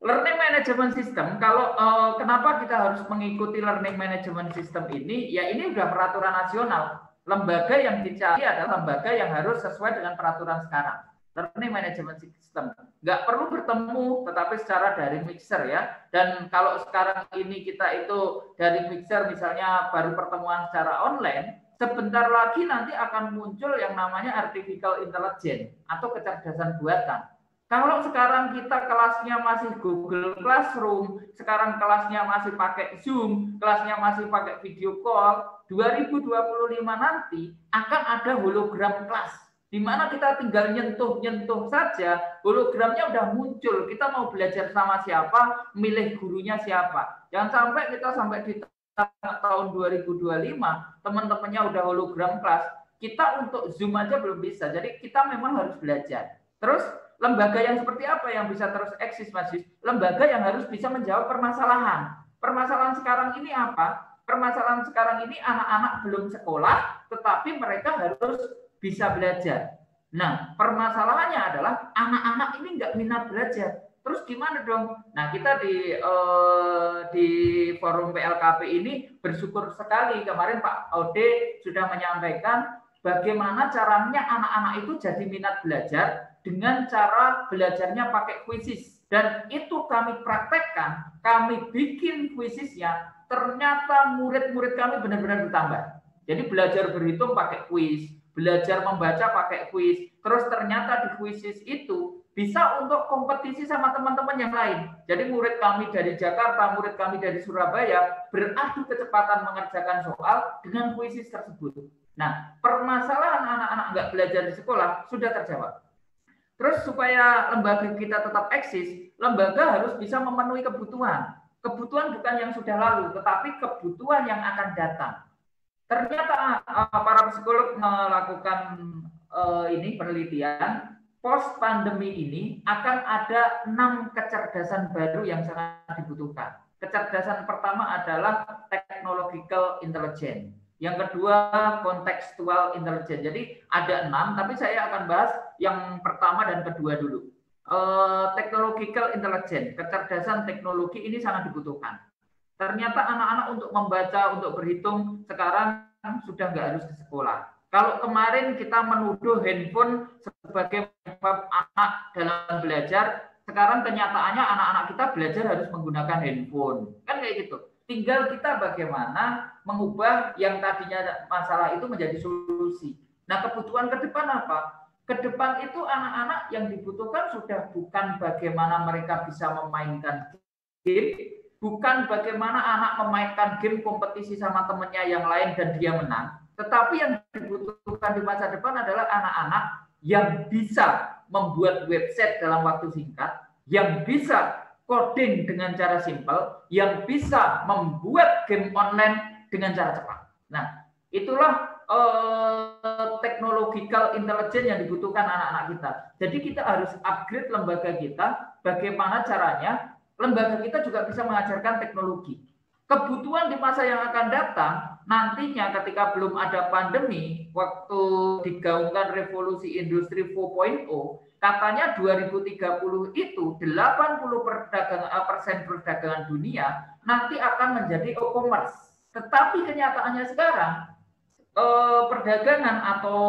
learning management system, kalau kenapa kita harus mengikuti learning management system ini? Ya ini sudah peraturan nasional. Lembaga yang dicari adalah lembaga yang harus sesuai dengan peraturan sekarang. Learning management system. Nggak perlu bertemu, tetapi secara dari mixer ya. Dan kalau sekarang ini kita itu dari mixer misalnya baru pertemuan secara online, sebentar lagi nanti akan muncul yang namanya artificial intelligence atau kecerdasan buatan. Kalau sekarang kita kelasnya masih Google Classroom, sekarang kelasnya masih pakai Zoom, kelasnya masih pakai video call, 2025 nanti akan ada hologram kelas, di mana kita tinggal nyentuh-nyentuh saja, hologramnya udah muncul. Kita mau belajar sama siapa, milih gurunya siapa. Jangan sampai kita sampai di tahun 2025, teman-temannya udah hologram kelas. Kita untuk Zoom aja belum bisa, jadi kita memang harus belajar. Terus lembaga yang seperti apa yang bisa terus eksis, Mas Yus? Lembaga yang harus bisa menjawab permasalahan. Permasalahan sekarang ini apa? Permasalahan sekarang ini anak-anak belum sekolah, tetapi mereka harus bisa belajar. Nah, permasalahannya adalah anak-anak ini nggak minat belajar. Terus gimana dong? Nah, kita di forum PLKP ini bersyukur sekali kemarin Pak Ode sudah menyampaikan bagaimana caranya anak-anak itu jadi minat belajar dengan cara belajarnya pakai quizzes. Dan itu kami praktekkan, kami bikin quizzesnya, ternyata murid-murid kami benar-benar bertambah. Jadi belajar berhitung pakai quiz, belajar membaca pakai kuis. Terus ternyata di kuisis itu bisa untuk kompetisi sama teman-teman yang lain. Jadi murid kami dari Jakarta, murid kami dari Surabaya beradu kecepatan mengerjakan soal dengan kuisis tersebut. Nah, permasalahan anak-anak nggak belajar di sekolah sudah terjawab. Terus supaya lembaga kita tetap eksis, lembaga harus bisa memenuhi kebutuhan. Kebutuhan bukan yang sudah lalu, tetapi kebutuhan yang akan datang. Ternyata para psikolog melakukan ini penelitian, post pandemi ini akan ada 6 kecerdasan baru yang sangat dibutuhkan. Kecerdasan pertama adalah technological intelligence. Yang kedua, contextual intelligence. Jadi ada 6, tapi saya akan bahas yang pertama dan kedua dulu. Technological intelligence, kecerdasan teknologi ini sangat dibutuhkan. Ternyata anak-anak untuk membaca, untuk berhitung sekarang sudah nggak harus ke sekolah. Kalau kemarin kita menuduh handphone sebagai penyebab anak dalam belajar, sekarang kenyataannya anak-anak kita belajar harus menggunakan handphone. Kan kayak gitu. Tinggal kita bagaimana mengubah yang tadinya masalah itu menjadi solusi. Nah, kebutuhan ke depan apa? Ke depan itu anak-anak yang dibutuhkan sudah bukan bagaimana mereka bisa memainkan game, bukan bagaimana anak memainkan game kompetisi sama temannya yang lain dan dia menang, tetapi yang dibutuhkan di masa depan adalah anak-anak yang bisa membuat website dalam waktu singkat, yang bisa coding dengan cara simpel, yang bisa membuat game online dengan cara cepat. Nah, itulah technological intelligence yang dibutuhkan anak-anak kita. Jadi kita harus upgrade lembaga kita, bagaimana caranya lembaga kita juga bisa mengajarkan teknologi. Kebutuhan di masa yang akan datang, nantinya ketika belum ada pandemi, waktu digaungkan revolusi industri 4.0, katanya 2030 itu 80% perdagangan dunia nanti akan menjadi e-commerce. Tetapi kenyataannya sekarang, perdagangan atau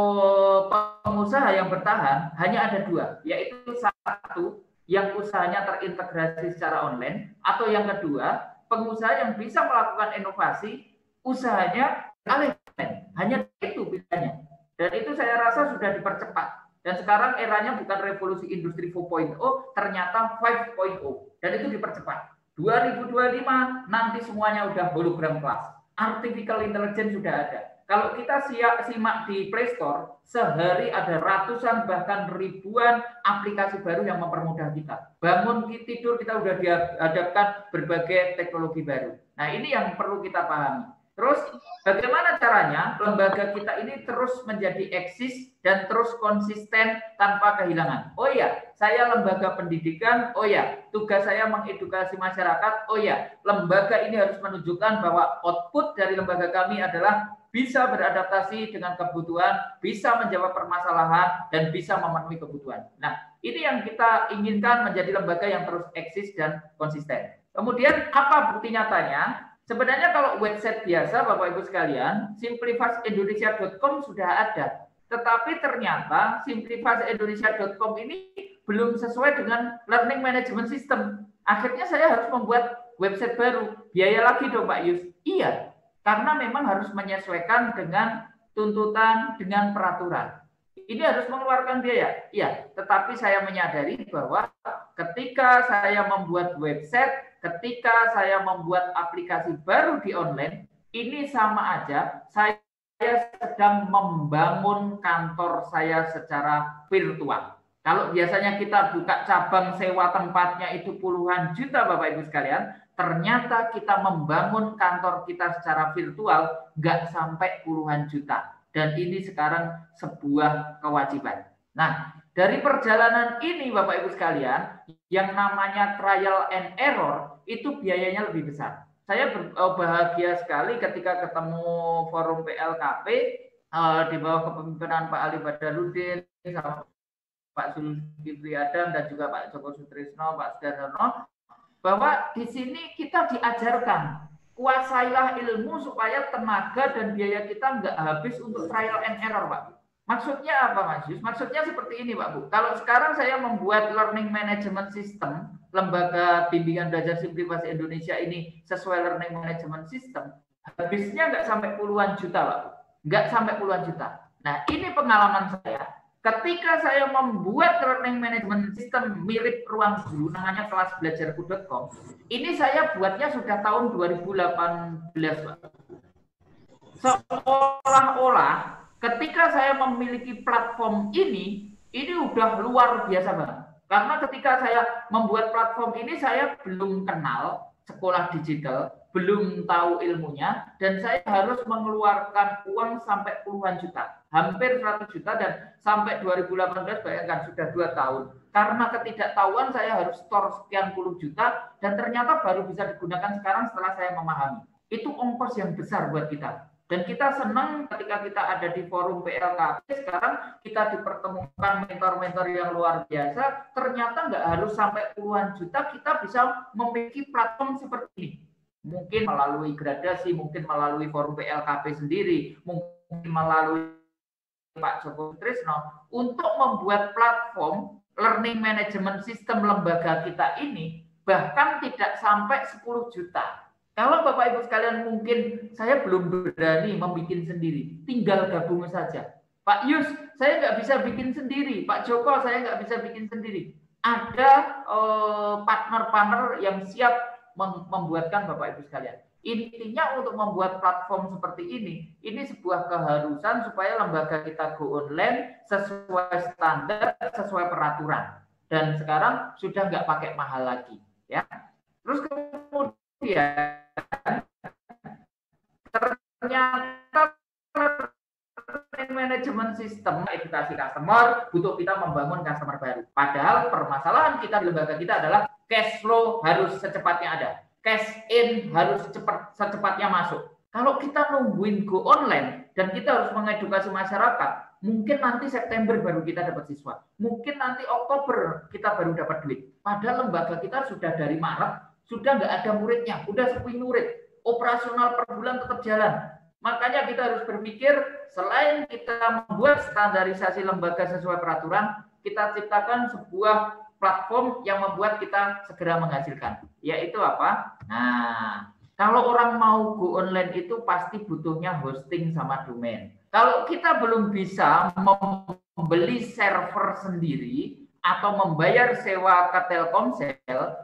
pengusaha yang bertahan hanya ada 2, yaitu satu, yang usahanya terintegrasi secara online, atau yang kedua, pengusaha yang bisa melakukan inovasi, usahanya online. Hanya itu bedanya. Dan itu saya rasa sudah dipercepat. Dan sekarang eranya bukan revolusi industri 4.0, ternyata 5.0. Dan itu dipercepat. 2025 nanti semuanya udah hologram class. Artificial intelligence sudah ada. Kalau kita simak di Play Store, sehari ada ratusan bahkan ribuan aplikasi baru yang mempermudah kita. Bangun tidur kita udah dihadapkan berbagai teknologi baru. Nah, ini yang perlu kita pahami. Terus bagaimana caranya lembaga kita ini terus menjadi eksis dan terus konsisten tanpa kehilangan? Oh ya, saya lembaga pendidikan. Oh ya, tugas saya mengedukasi masyarakat. Oh ya, lembaga ini harus menunjukkan bahwa output dari lembaga kami adalah bisa beradaptasi dengan kebutuhan, bisa menjawab permasalahan, dan bisa memenuhi kebutuhan. Nah, ini yang kita inginkan menjadi lembaga yang terus eksis dan konsisten. Kemudian, apa bukti nyatanya? Sebenarnya kalau website biasa, Bapak Ibu sekalian, simplifasindonesia.com sudah ada. Tetapi ternyata simplifasindonesia.com ini belum sesuai dengan learning management system. Akhirnya saya harus membuat website baru. Biaya lagi dong, Pak Yus? Iya. Karena memang harus menyesuaikan dengan tuntutan, dengan peraturan. Ini harus mengeluarkan biaya. Iya, tetapi saya menyadari bahwa ketika saya membuat website, ketika saya membuat aplikasi baru di online, ini sama aja saya sedang membangun kantor saya secara virtual. Kalau biasanya kita buka cabang sewa tempatnya itu puluhan juta Bapak Ibu sekalian, ternyata kita membangun kantor kita secara virtual nggak sampai puluhan juta. Dan ini sekarang sebuah kewajiban. Nah, dari perjalanan ini Bapak Ibu sekalian, yang namanya trial and error, itu biayanya lebih besar. Saya bahagia sekali ketika ketemu forum PLKP di bawah kepemimpinan Pak Ali Badarudin, sama Pak Zulkifli Adam, dan juga Pak Joko Sutrisno, Pak Sudarsono, bahwa di sini kita diajarkan kuasailah ilmu supaya tenaga dan biaya kita nggak habis untuk trial and error, Pak. Maksudnya apa, Mas Yus? Maksudnya seperti ini, Pak Bu. Kalau sekarang saya membuat learning management system, lembaga bimbingan belajar simplifikasi Indonesia ini sesuai learning management system, habisnya nggak sampai puluhan juta, Pak Bu. Nggak sampai puluhan juta. Nah, ini pengalaman saya. Ketika saya membuat learning management system mirip Ruang Guru, namanya kelasbelajarku.com, ini saya buatnya sudah tahun 2018, Pak. Seolah-olah ketika saya memiliki platform ini udah luar biasa banget. Karena ketika saya membuat platform ini, saya belum kenal sekolah digital, belum tahu ilmunya, dan saya harus mengeluarkan uang sampai puluhan juta, hampir 100 juta, dan sampai 2018, bayangkan sudah 2 tahun. Karena ketidaktahuan saya harus store sekian puluh juta, dan ternyata baru bisa digunakan sekarang setelah saya memahami. Itu ongkos yang besar buat kita. Dan kita senang ketika kita ada di forum PLKP, sekarang kita dipertemukan mentor-mentor yang luar biasa, ternyata nggak harus sampai puluhan juta, kita bisa memiliki platform seperti ini. Mungkin melalui gradasi, mungkin melalui forum PLKP sendiri, mungkin melalui Pak Joko Trisno, untuk membuat platform learning management system lembaga kita ini, bahkan tidak sampai 10 juta. Kalau Bapak Ibu sekalian mungkin saya belum berani membuat sendiri, tinggal gabung saja. Pak Yus, saya nggak bisa bikin sendiri. Pak Joko, saya nggak bisa bikin sendiri. Ada partner-partner yang siap membuatkan Bapak Ibu sekalian. Intinya untuk membuat platform seperti ini sebuah keharusan supaya lembaga kita go online sesuai standar, sesuai peraturan. Dan sekarang sudah nggak pakai mahal lagi. Ya. Terus kemudian ternyata manajemen sistem edukasi customer butuh kita membangun customer baru. Padahal permasalahan kita di lembaga kita adalah cash flow harus secepatnya ada, cash in harus secepatnya masuk. Kalau kita nungguin go online dan kita harus mengedukasi masyarakat, mungkin nanti September baru kita dapat siswa, mungkin nanti Oktober kita baru dapat duit. Padahal lembaga kita sudah dari Maret sudah nggak ada muridnya, udah sepi murid, operasional per bulan tetap jalan. Makanya kita harus berpikir, selain kita membuat standarisasi lembaga sesuai peraturan, kita ciptakan sebuah platform yang membuat kita segera menghasilkan. Yaitu apa? Nah, kalau orang mau go online itu pasti butuhnya hosting sama domain. Kalau kita belum bisa membeli server sendiri atau membayar sewa ke Telkomsel,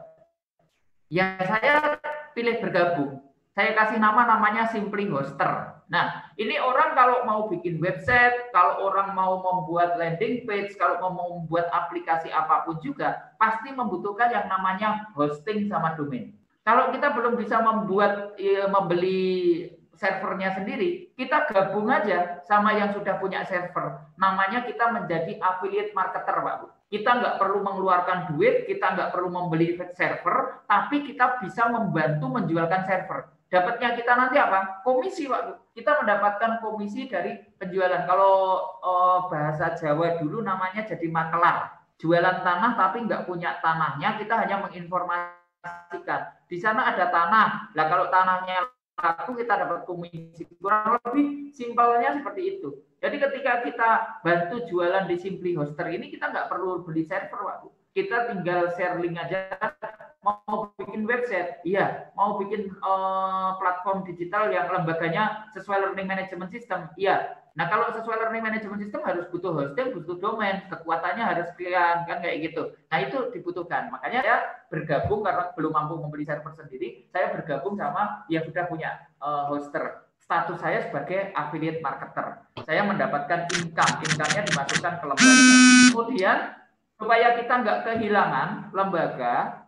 ya saya pilih bergabung. Saya kasih namanya Simply Hoster. Nah, ini orang kalau mau bikin website, kalau orang mau membuat landing page, kalau mau membuat aplikasi apapun juga, pasti membutuhkan yang namanya hosting sama domain. Kalau kita belum bisa membeli servernya sendiri, kita gabung aja sama yang sudah punya server. Namanya kita menjadi affiliate marketer, Pak Bu. Kita nggak perlu mengeluarkan duit, kita nggak perlu membeli server, tapi kita bisa membantu menjualkan server. Dapatnya kita nanti apa? Komisi, Pak Bu. Kita mendapatkan komisi dari penjualan. Kalau bahasa Jawa dulu namanya jadi makelar. Jualan tanah tapi nggak punya tanahnya, kita hanya menginformasikan. Di sana ada tanah. Nah, kalau tanahnya laku kita dapat komisi. Kurang lebih simpelnya seperti itu. Jadi ketika kita bantu jualan di Simply Hoster ini, kita nggak perlu beli server, Pak Bu. Kita tinggal share link aja. Mau bikin website, iya. Mau bikin platform digital yang lembaganya sesuai learning management system, iya. Nah, kalau sesuai learning management system harus butuh hosting, butuh domain, kekuatannya harus sekian, kan kayak gitu. Nah, itu dibutuhkan. Makanya saya bergabung karena belum mampu membeli server sendiri, saya bergabung sama yang sudah punya hoster. Status saya sebagai affiliate marketer. Saya mendapatkan income-nya dimasukkan ke lembaga. Kemudian, supaya kita nggak kehilangan lembaga,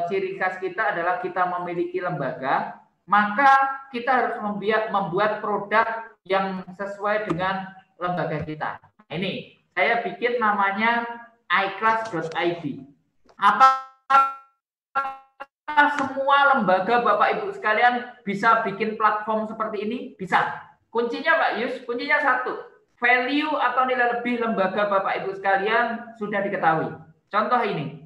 ciri khas kita adalah kita memiliki lembaga, maka kita harus membuat produk yang sesuai dengan lembaga kita. Ini saya bikin namanya iClass.id. Apakah semua lembaga Bapak Ibu sekalian bisa bikin platform seperti ini? Bisa. Kuncinya Pak Yus, kuncinya satu. Value atau nilai lebih lembaga Bapak Ibu sekalian sudah diketahui. Contoh ini.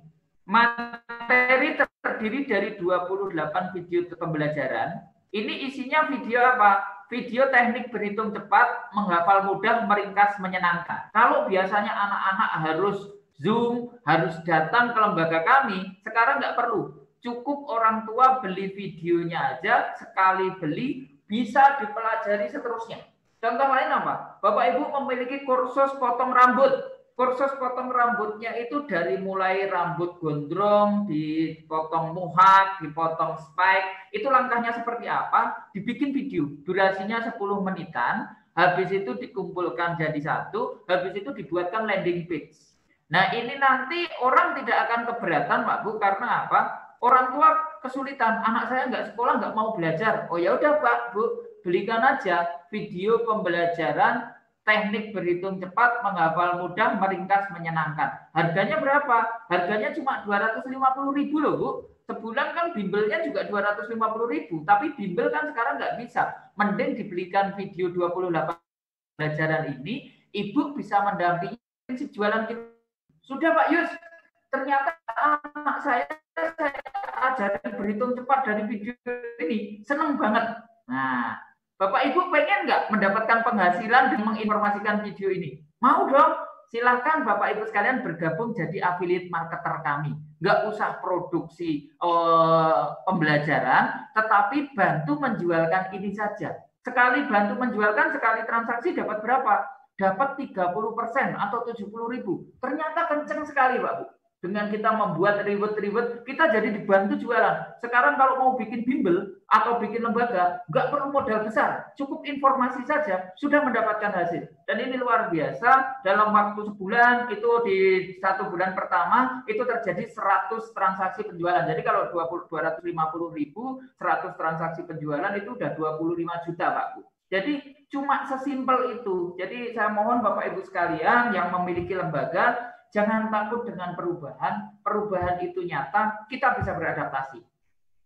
Materi terdiri dari 28 video pembelajaran. Ini isinya video apa? Video teknik berhitung cepat, menghafal mudah, meringkas, menyenangkan. Kalau biasanya anak-anak harus Zoom, harus datang ke lembaga kami, sekarang nggak perlu. Cukup orang tua beli videonya aja, sekali beli, bisa dipelajari seterusnya. Contoh lain apa? Bapak Ibu memiliki kursus potong rambut. Kursus potong rambutnya itu dari mulai rambut gondrong, dipotong mohak, dipotong spike. Itu langkahnya seperti apa? Dibikin video, durasinya 10 menitan. Habis itu dikumpulkan jadi satu, habis itu dibuatkan landing page. Nah, ini nanti orang tidak akan keberatan, Pak Bu, karena apa? Orang tua kesulitan, anak saya nggak sekolah, nggak mau belajar. Oh ya udah Pak Bu, belikan aja video pembelajaran teknik berhitung cepat, menghafal mudah, meringkas, menyenangkan. Harganya berapa? Harganya cuma 250.000 loh Bu. Sebulan kan bimbelnya juga 250.000, tapi bimbel kan sekarang nggak bisa. Mending dibelikan video 28 pelajaran ini, Ibu bisa mendampingi si jualan kita. Sudah Pak Yus, ternyata anak saya ajarin berhitung cepat dari video ini, seneng banget. Nah, Bapak Ibu pengen nggak mendapatkan penghasilan dan menginformasikan video ini? Mau dong, silahkan Bapak Ibu sekalian bergabung jadi affiliate marketer kami. Nggak usah produksi pembelajaran, tetapi bantu menjualkan ini saja. Sekali bantu menjualkan, sekali transaksi dapat berapa? Dapat 30% atau 70.000. Ternyata kenceng sekali Pak Bu. Dengan kita membuat ribet-ribet, kita jadi dibantu jualan. Sekarang kalau mau bikin bimbel atau bikin lembaga, nggak perlu modal besar. Cukup informasi saja, sudah mendapatkan hasil. Dan ini luar biasa, dalam waktu sebulan, itu di 1 bulan pertama, itu terjadi 100 transaksi penjualan. Jadi kalau 250.000, 100 transaksi penjualan, itu udah 25 juta Pak Bu. Jadi cuma sesimpel itu. Jadi saya mohon Bapak Ibu sekalian yang memiliki lembaga, jangan takut dengan perubahan. Perubahan itu nyata, kita bisa beradaptasi.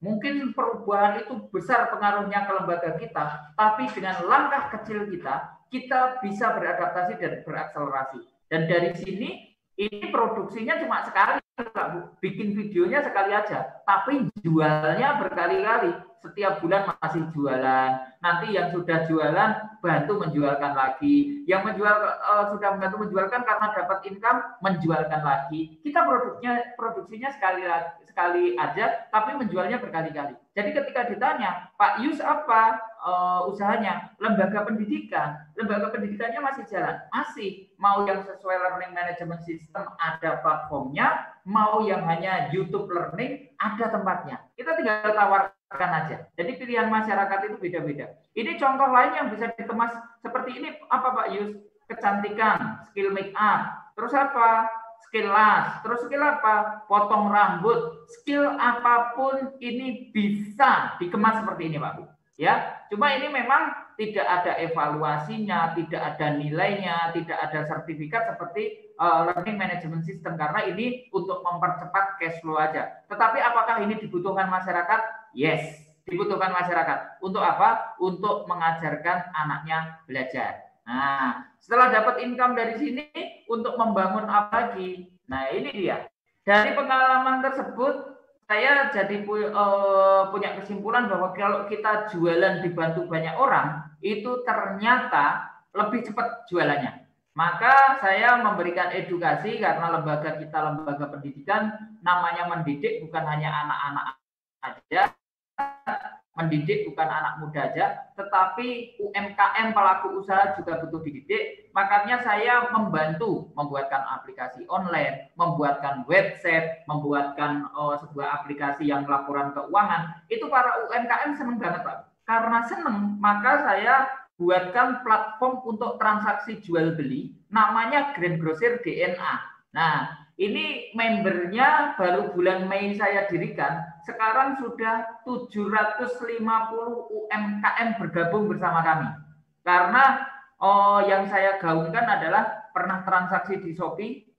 Mungkin perubahan itu besar pengaruhnya ke lembaga kita, tapi dengan langkah kecil kita bisa beradaptasi dan berakselerasi. Dan dari sini, ini produksinya cuma sekali, bikin videonya sekali aja, tapi jualnya berkali-kali. Setiap bulan masih jualan. Nanti yang sudah jualan bantu menjualkan lagi. Yang menjual sudah membantu menjualkan karena dapat income, menjualkan lagi. Kita produksinya sekali aja, tapi menjualnya berkali-kali. Jadi ketika ditanya, Pak Yus apa usahanya? Lembaga pendidikan. Lembaga pendidikannya masih jalan. Masih. Mau yang sesuai learning management system ada platformnya, mau yang hanya YouTube learning ada tempatnya. Kita tinggal tawarkan aja. Jadi pilihan masyarakat itu beda-beda. Ini contoh lain yang bisa dikemas seperti ini apa Pak Yus? Kecantikan, skill make up, terus apa? Skill las, terus skill apa? Potong rambut, skill apapun ini bisa dikemas seperti ini Pak Bu. Ya, cuma ini memang tidak ada evaluasinya, tidak ada nilainya, tidak ada sertifikat seperti learning management system karena ini untuk mempercepat cash flow aja. Tetapi apakah ini dibutuhkan masyarakat? Yes, dibutuhkan masyarakat. Untuk apa? Untuk mengajarkan anaknya belajar. Nah, setelah dapat income dari sini untuk membangun apa lagi? Nah, ini dia. Dari pengalaman tersebut saya jadi punya kesimpulan bahwa kalau kita jualan dibantu banyak orang, itu ternyata lebih cepat jualannya. Maka saya memberikan edukasi karena lembaga kita lembaga pendidikan, namanya mendidik bukan hanya anak-anak aja, mendidik bukan anak muda aja, tetapi UMKM pelaku usaha juga butuh dididik. Makanya saya membantu membuatkan aplikasi online, membuatkan website, membuatkan sebuah aplikasi yang laporan keuangan. Itu para UMKM seneng banget Pak. Karena seneng, maka saya buatkan platform untuk transaksi jual beli, namanya Grand Grocer DNA. Nah, ini membernya baru bulan Mei saya dirikan, sekarang sudah 750 UMKM bergabung bersama kami. Karena yang saya gaungkan adalah pernah transaksi di Shopee,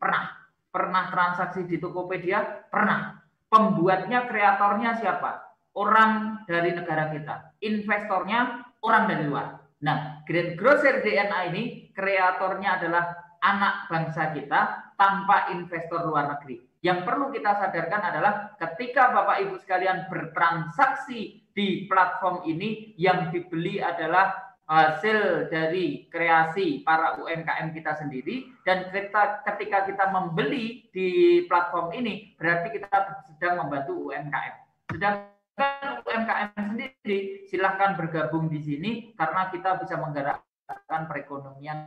pernah transaksi di Tokopedia, pernah. Pembuatnya, kreatornya siapa? Orang dari negara kita. Investornya orang dari luar. Nah, Grand Grocer DNA ini kreatornya adalah anak bangsa kita tanpa investor luar negeri. Yang perlu kita sadarkan adalah ketika Bapak Ibu sekalian bertransaksi di platform ini, yang dibeli adalah hasil dari kreasi para UMKM kita sendiri, dan ketika kita membeli di platform ini berarti kita sedang membantu UMKM. Sedangkan UMKM sendiri silahkan bergabung di sini karena kita bisa menggerak menggerakkan perekonomian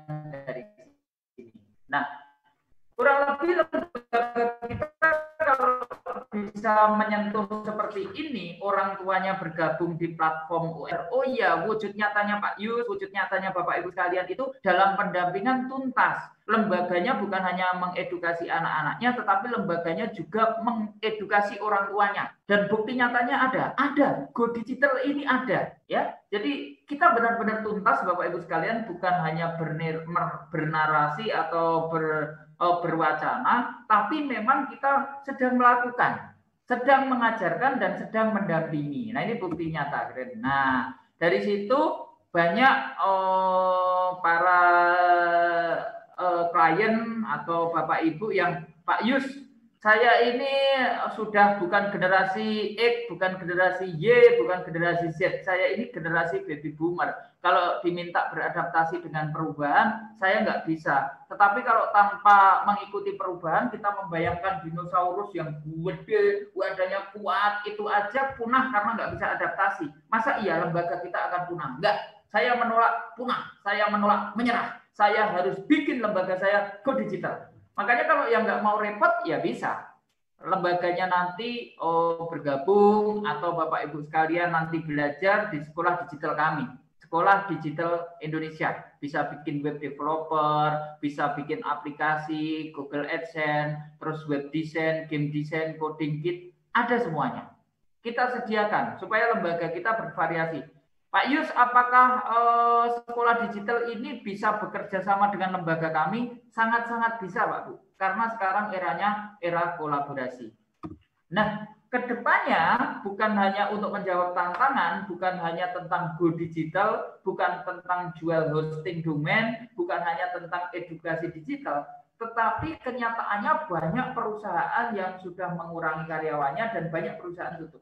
dari sini. Nah, kurang lebih lembaga kita kalau bisa menyentuh seperti ini, orang tuanya bergabung di platform UR. Oh iya, wujud nyatanya Pak Yus, wujud nyatanya Bapak Ibu sekalian itu dalam pendampingan tuntas. Lembaganya bukan hanya mengedukasi anak-anaknya, tetapi lembaganya juga mengedukasi orang tuanya. Dan bukti nyatanya ada. Go Digital ini ada, ya. Jadi kita benar-benar tuntas, Bapak Ibu sekalian, bukan hanya bernarasi atau berwacana, tapi memang kita sedang melakukan, sedang mengajarkan dan sedang mendampingi. Nah, ini bukti nyata. Nah, dari situ banyak para klien atau Bapak Ibu yang, Pak Yus, saya ini sudah bukan generasi X, bukan generasi Y, bukan generasi Z. Saya ini generasi baby boomer. Kalau diminta beradaptasi dengan perubahan, saya nggak bisa. Tetapi kalau tanpa mengikuti perubahan, kita membayangkan dinosaurus yang gede, wadahnya kuat, itu aja punah karena nggak bisa adaptasi. Masa iya lembaga kita akan punah? Enggak. Saya menolak punah. Saya menolak menyerah. Saya harus bikin lembaga saya go digital. Makanya kalau yang nggak mau repot, ya bisa. Lembaganya nanti bergabung atau Bapak Ibu sekalian nanti belajar di sekolah digital kami. Sekolah Digital Indonesia. Bisa bikin web developer, bisa bikin aplikasi, Google AdSense, terus web design, game design, coding kit, ada semuanya. Kita sediakan supaya lembaga kita bervariasi. Pak Yus, apakah sekolah digital ini bisa bekerja sama dengan lembaga kami? Sangat-sangat bisa, Pak Bu. Karena sekarang eranya era kolaborasi. Nah, kedepannya bukan hanya untuk menjawab tantangan, bukan hanya tentang go digital, bukan tentang jual hosting domain, bukan hanya tentang edukasi digital, tetapi kenyataannya banyak perusahaan yang sudah mengurangi karyawannya dan banyak perusahaan tutup.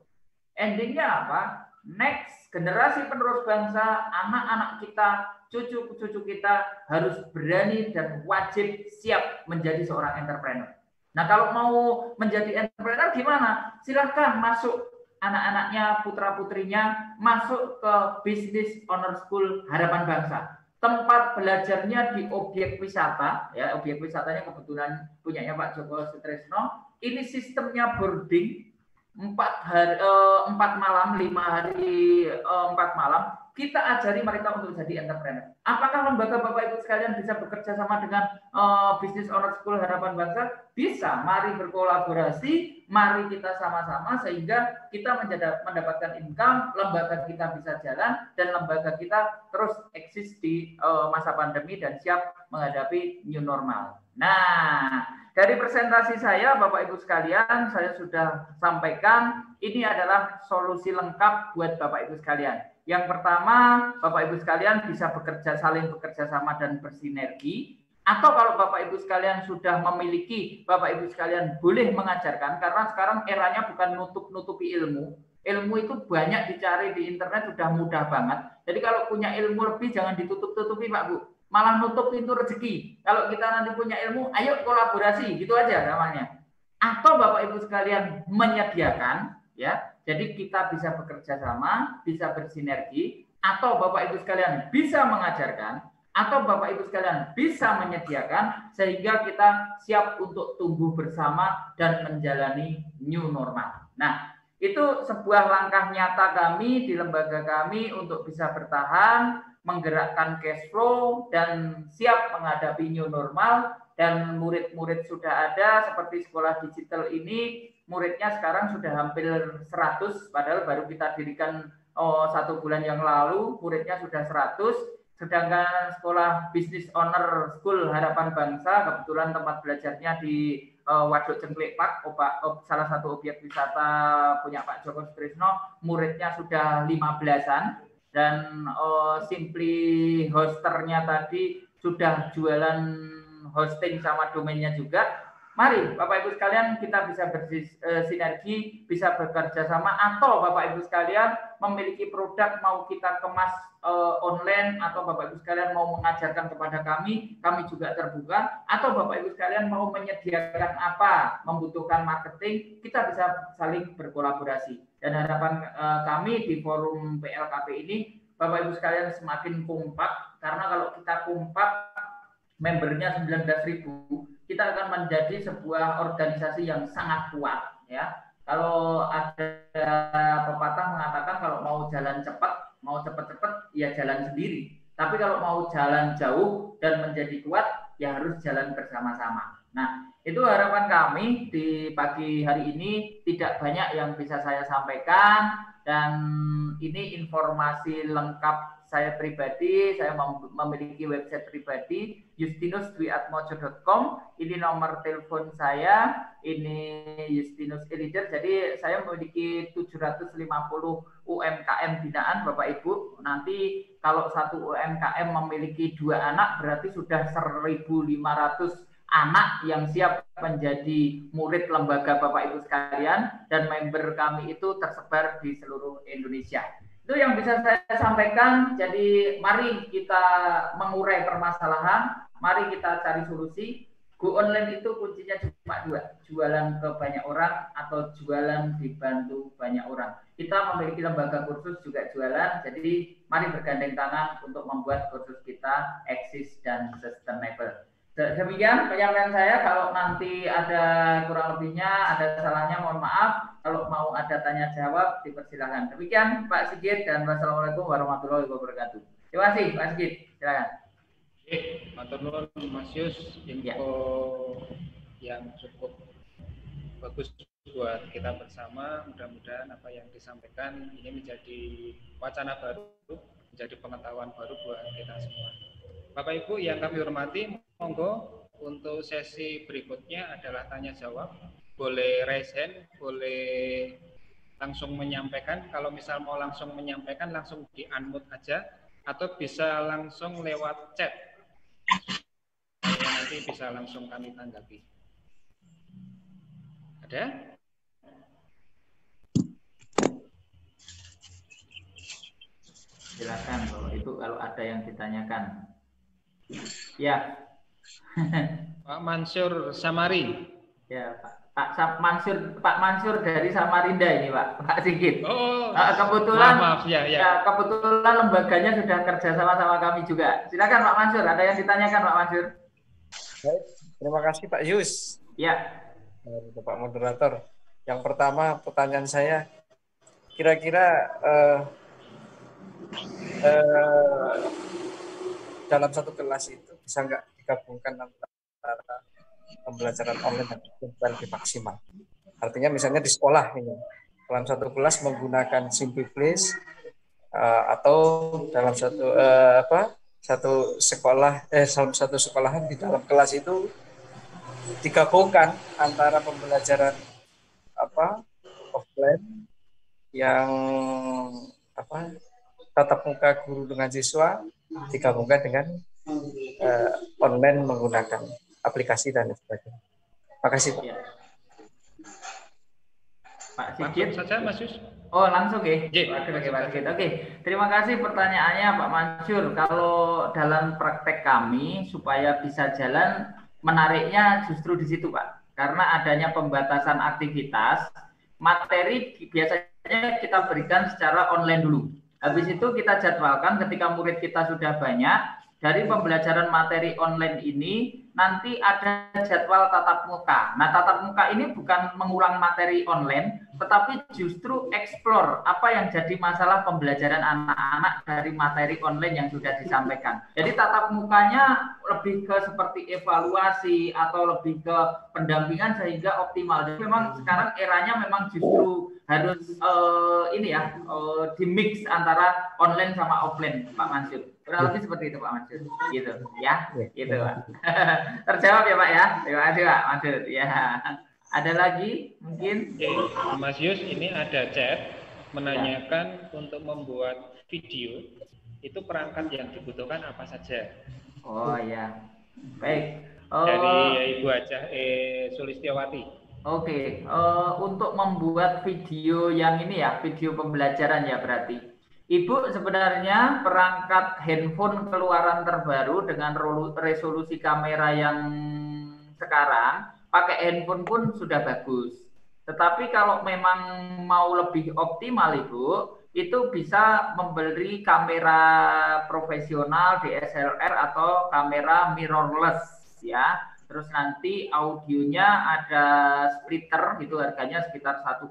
Endingnya apa? Next, generasi penerus bangsa, anak-anak kita, cucu-cucu kita harus berani dan wajib siap menjadi seorang entrepreneur. Nah, kalau mau menjadi entrepreneur gimana? Silahkan masuk anak-anaknya, putra-putrinya, masuk ke Business Owner School Harapan Bangsa. Tempat belajarnya di objek wisata, ya, objek wisatanya kebetulan punyanya Pak Joko Sutrisno. Ini sistemnya boarding, 4 malam, 5 hari 4 malam, kita ajari mereka untuk jadi entrepreneur. Apakah lembaga Bapak Ibu sekalian bisa bekerja sama dengan Business Owner School Harapan Bangsa? Bisa, mari berkolaborasi, mari kita sama-sama sehingga kita mendapatkan income, lembaga kita bisa jalan, dan lembaga kita terus eksis di masa pandemi dan siap menghadapi new normal. Nah, dari presentasi saya, Bapak Ibu sekalian, saya sudah sampaikan ini adalah solusi lengkap buat Bapak Ibu sekalian. Yang pertama, Bapak Ibu sekalian bisa saling bekerja sama dan bersinergi. Atau kalau Bapak Ibu sekalian sudah memiliki, Bapak Ibu sekalian boleh mengajarkan, karena sekarang eranya bukan nutup-nutupi ilmu. Ilmu itu banyak dicari di internet, sudah mudah banget. Jadi kalau punya ilmu lebih, jangan ditutup-tutupi Pak Bu. Malah nutup pintu rezeki. Kalau kita nanti punya ilmu, ayo kolaborasi, gitu aja namanya. Atau Bapak Ibu sekalian menyediakan, ya, jadi kita bisa bekerja sama, bisa bersinergi, atau Bapak Ibu sekalian bisa mengajarkan, atau Bapak Ibu sekalian bisa menyediakan, sehingga kita siap untuk tumbuh bersama dan menjalani new normal. Nah, itu sebuah langkah nyata kami di lembaga kami untuk bisa bertahan, menggerakkan cash flow, dan siap menghadapi new normal. Dan murid-murid sudah ada, seperti sekolah digital ini, muridnya sekarang sudah hampir 100, padahal baru kita dirikan 1 bulan yang lalu, muridnya sudah 100. Sedangkan sekolah Business Owner School Harapan Bangsa, kebetulan tempat belajarnya di Waduk Cengklik Park, salah satu objek wisata punya Pak Joko Sutrisno, muridnya sudah 15-an. Dan Simply hosternya tadi sudah jualan hosting sama domainnya juga. Mari Bapak Ibu sekalian kita bisa bersinergi, bisa bekerja sama, atau Bapak Ibu sekalian memiliki produk mau kita kemas online, atau Bapak Ibu sekalian mau mengajarkan kepada kami juga terbuka, atau Bapak Ibu sekalian mau menyediakan apa, membutuhkan marketing, kita bisa saling berkolaborasi. Dan harapan kami di forum PLKP ini, Bapak Ibu sekalian semakin kompak, Karena kalau kita kompak membernya 19.000, kita akan menjadi sebuah organisasi yang sangat kuat ya. Kalau ada pepatah mengatakan kalau mau jalan cepat, mau cepat-cepat ya jalan sendiri. Tapi kalau mau jalan jauh dan menjadi kuat ya harus jalan bersama-sama. Nah, itu harapan kami di pagi hari ini. Tidak banyak yang bisa saya sampaikan, dan ini informasi lengkap saya pribadi. Saya memiliki website pribadi justinus.dwiatmojo.com. Ini nomor telepon saya, ini Justinus e-leader. Jadi saya memiliki 750 UMKM binaan Bapak Ibu. Nanti kalau satu UMKM memiliki 2 anak berarti sudah 1.500 anak yang siap menjadi murid lembaga Bapak Ibu sekalian, dan member kami itu tersebar di seluruh Indonesia. Itu yang bisa saya sampaikan. Jadi mari kita mengurai permasalahan, mari kita cari solusi. Go online itu kuncinya cuma 2, jualan ke banyak orang atau jualan dibantu banyak orang. Kita memiliki lembaga kursus juga jualan, jadi mari bergandeng tangan untuk membuat kursus kita eksis dan sustainable. Demikian penyampaian saya. Kalau nanti ada kurang lebihnya, ada salahnya, mohon maaf. Kalau mau ada tanya jawab, dipersilakan. Demikian Pak Sigit, dan wassalamualaikum warahmatullahi wabarakatuh. Terima kasih Pak Sigit, silakan. Matur nuwun Mas Yus, info yang cukup bagus buat kita bersama. Mudah-mudahan apa yang disampaikan ini menjadi wacana baru, menjadi pengetahuan baru buat kita semua. Bapak Ibu yang kami hormati, monggo untuk sesi berikutnya adalah tanya jawab. Boleh raise hand, boleh langsung menyampaikan. Kalau misal mau langsung menyampaikan, langsung di unmute aja, atau bisa langsung lewat chat. Nanti bisa langsung kami tanggapi. Ada? Silakan Bapak Ibu kalau ada yang ditanyakan. Ya. Pak Mansur Samari. Ya, Pak Mansur dari Samarinda ini, Pak Sigit. Oh, kebetulan maaf, ya. Kebetulan lembaganya sudah kerja sama kami juga. Silakan Pak Mansur, ada yang ditanyakan Pak Mansur? Baik, terima kasih Pak Yus. Ya. Pak moderator. Yang pertama pertanyaan saya, kira-kira dalam satu kelas itu bisa nggak digabungkan antara pembelajaran online dan offline lebih maksimal? Artinya misalnya di sekolah ini, dalam satu kelas menggunakan Simplifish atau dalam satu sekolahan di dalam kelas itu digabungkan antara pembelajaran offline yang tatap muka guru dengan siswa digabungkan dengan online menggunakan aplikasi dan sebagainya. Terima kasih Pak. Ya. Pak Sigit saja Mas Yus. Oh langsung ya. Oke. Terima kasih pertanyaannya Pak Mansur. Kalau dalam praktek kami supaya bisa jalan, menariknya justru di situ Pak. Karena adanya pembatasan aktivitas, materi biasanya kita berikan secara online dulu. Habis itu kita jadwalkan ketika murid kita sudah banyak, dari pembelajaran materi online ini nanti ada jadwal tatap muka. Nah, tatap muka ini bukan mengulang materi online, tetapi justru explore apa yang jadi masalah pembelajaran anak-anak dari materi online yang sudah disampaikan. Jadi tatap mukanya lebih ke seperti evaluasi atau lebih ke pendampingan sehingga optimal. Jadi memang sekarang eranya memang justru harus di mix antara online sama offline, Pak Mansur. Kurang lebih seperti itu Pak Mansur. Gitu ya. Gitu Pak. Terjawab ya Pak ya. Terima kasih Pak Mansur. Ya. Ada lagi mungkin? Mas Yus, ini ada chat menanyakan untuk membuat video itu perangkat yang dibutuhkan apa saja. Oh ya. Baik. Dari Ibu Acah Sulistiawati. Oke, untuk membuat video yang ini ya, video pembelajaran ya berarti. Ibu sebenarnya perangkat handphone keluaran terbaru dengan resolusi kamera yang sekarang, pakai handphone pun sudah bagus. Tetapi kalau memang mau lebih optimal Ibu, itu bisa membeli kamera profesional DSLR atau kamera mirrorless ya. Terus nanti audionya ada splitter, itu harganya sekitar 1,2,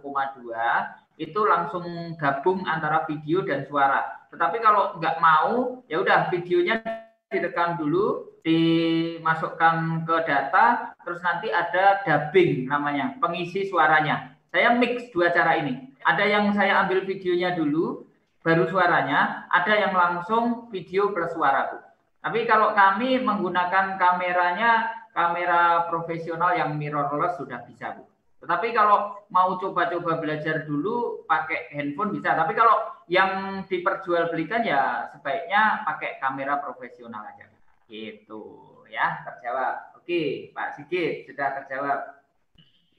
itu langsung gabung antara video dan suara. Tetapi kalau nggak mau, ya udah videonya direkam dulu, dimasukkan ke data, terus nanti ada dubbing namanya, pengisi suaranya. Saya mix dua cara ini. Ada yang saya ambil videonya dulu, baru suaranya, ada yang langsung video plus suara, Bu. Tapi kalau kami menggunakan kamera profesional yang mirrorless sudah bisa, Bu. Tetapi kalau mau coba-coba belajar dulu pakai handphone bisa. Tapi kalau yang diperjualbelikan ya sebaiknya pakai kamera profesional aja. Gitu ya, terjawab. Oke, Pak Sigit sudah terjawab.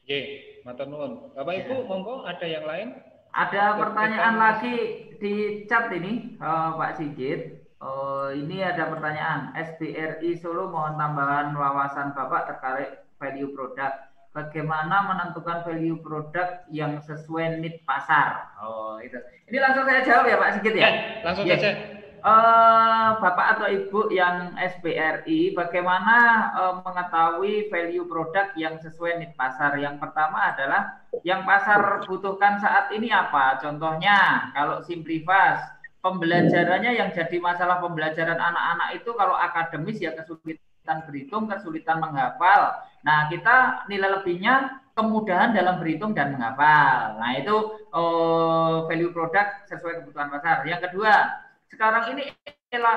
Oke, matur nuwun. Bapak Ibu, monggo ada yang lain? Ada pertanyaan lagi di chat ini, Pak Sigit. Ini ada pertanyaan. SBRI Solo mohon tambahan wawasan Bapak terkait value product. Bagaimana menentukan value product yang sesuai need pasar? Oh, itu. Ini langsung saya jawab ya Pak Sigit ya? Langsung saja. Bapak atau Ibu yang SBRI, bagaimana mengetahui value product yang sesuai need pasar? Yang pertama adalah yang pasar butuhkan saat ini apa? Contohnya, kalau Simplifast, pembelajarannya yang jadi masalah pembelajaran anak-anak itu kalau akademis ya kesulitan berhitung, kesulitan menghafal. Nah, kita nilai lebihnya kemudahan dalam berhitung dan menghafal. Nah, itu value product sesuai kebutuhan pasar. Yang kedua, sekarang ini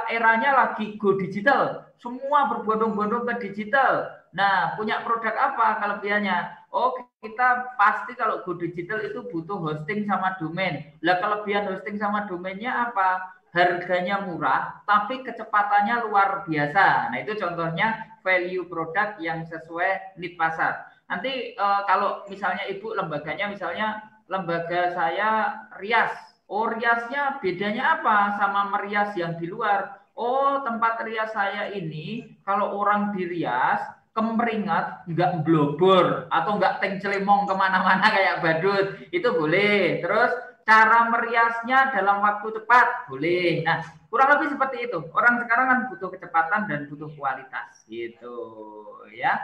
eranya lagi go digital, semua berbondong-bondong ke digital. Nah, punya produk apa kelebihannya? Oh, kita pasti kalau go digital itu butuh hosting sama domain. Lah, kelebihan hosting sama domainnya apa? Harganya murah, tapi kecepatannya luar biasa. Nah, itu contohnya value product yang sesuai need pasar. Nanti kalau misalnya Ibu lembaganya, misalnya lembaga saya Rias. Oh, riasnya bedanya apa sama merias yang di luar? Oh, tempat rias saya ini kalau orang di Rias kemeringat, nggak blobor atau nggak tengcelemong kemana-mana kayak badut, itu boleh. Terus cara meriasnya dalam waktu cepat, boleh. Nah, kurang lebih seperti itu. Orang sekarang kan butuh kecepatan dan butuh kualitas, gitu ya.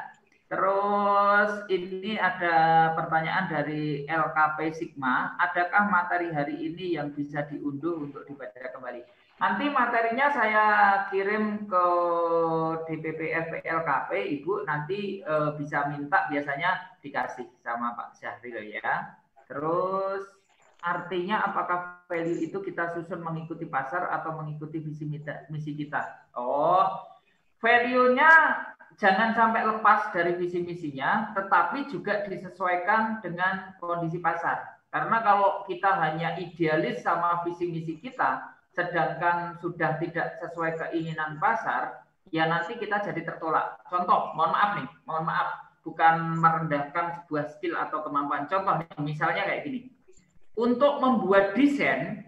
Terus ini ada pertanyaan dari LKP Sigma, adakah materi hari ini yang bisa diunduh untuk dibaca kembali? Nanti materinya saya kirim ke DPP LKP, Ibu nanti bisa minta, biasanya dikasih sama Pak Syahril ya. Terus artinya apakah value itu kita susun mengikuti pasar atau mengikuti misi kita? Oh, value-nya jangan sampai lepas dari visi misinya, tetapi juga disesuaikan dengan kondisi pasar. Karena kalau kita hanya idealis sama visi misi kita, sedangkan sudah tidak sesuai keinginan pasar, ya nanti kita jadi tertolak. Contoh, mohon maaf, bukan merendahkan sebuah skill atau kemampuan. Contoh, misalnya kayak gini. Untuk membuat desain,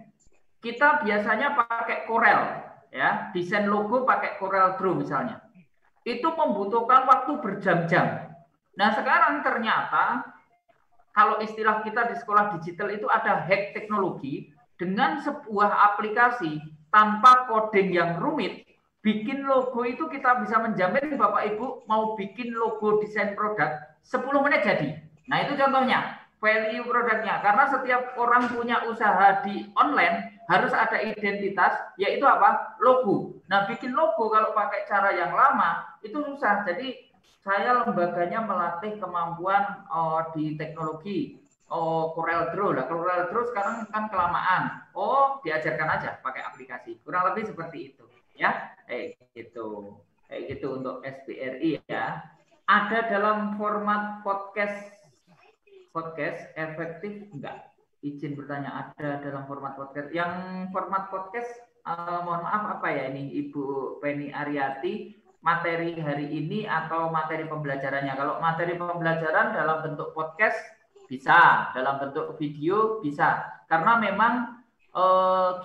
kita biasanya pakai Corel, ya, desain logo pakai Corel Draw misalnya. Itu membutuhkan waktu berjam-jam. Nah, sekarang ternyata kalau istilah kita di sekolah digital itu ada hack teknologi, dengan sebuah aplikasi tanpa coding yang rumit, bikin logo itu kita bisa menjamin Bapak Ibu mau bikin logo desain produk 10 menit jadi. Nah, itu contohnya value produknya. Karena setiap orang punya usaha di online harus ada identitas, yaitu apa? Logo. Nah, bikin logo kalau pakai cara yang lama itu susah. Jadi saya lembaganya melatih kemampuan di teknologi Corel Draw. Lah, Corel Draw sekarang kan kelamaan. Oh, diajarkan aja pakai aplikasi. Kurang lebih seperti itu, ya. Gitu. Kayak gitu untuk SBRI ya. Ada dalam format podcast efektif enggak? Izin bertanya, ada dalam format podcast. Yang format podcast mohon maaf apa ya ini Ibu Penny Aryati, materi hari ini atau materi pembelajarannya? Kalau materi pembelajaran dalam bentuk podcast bisa, dalam bentuk video bisa. Karena memang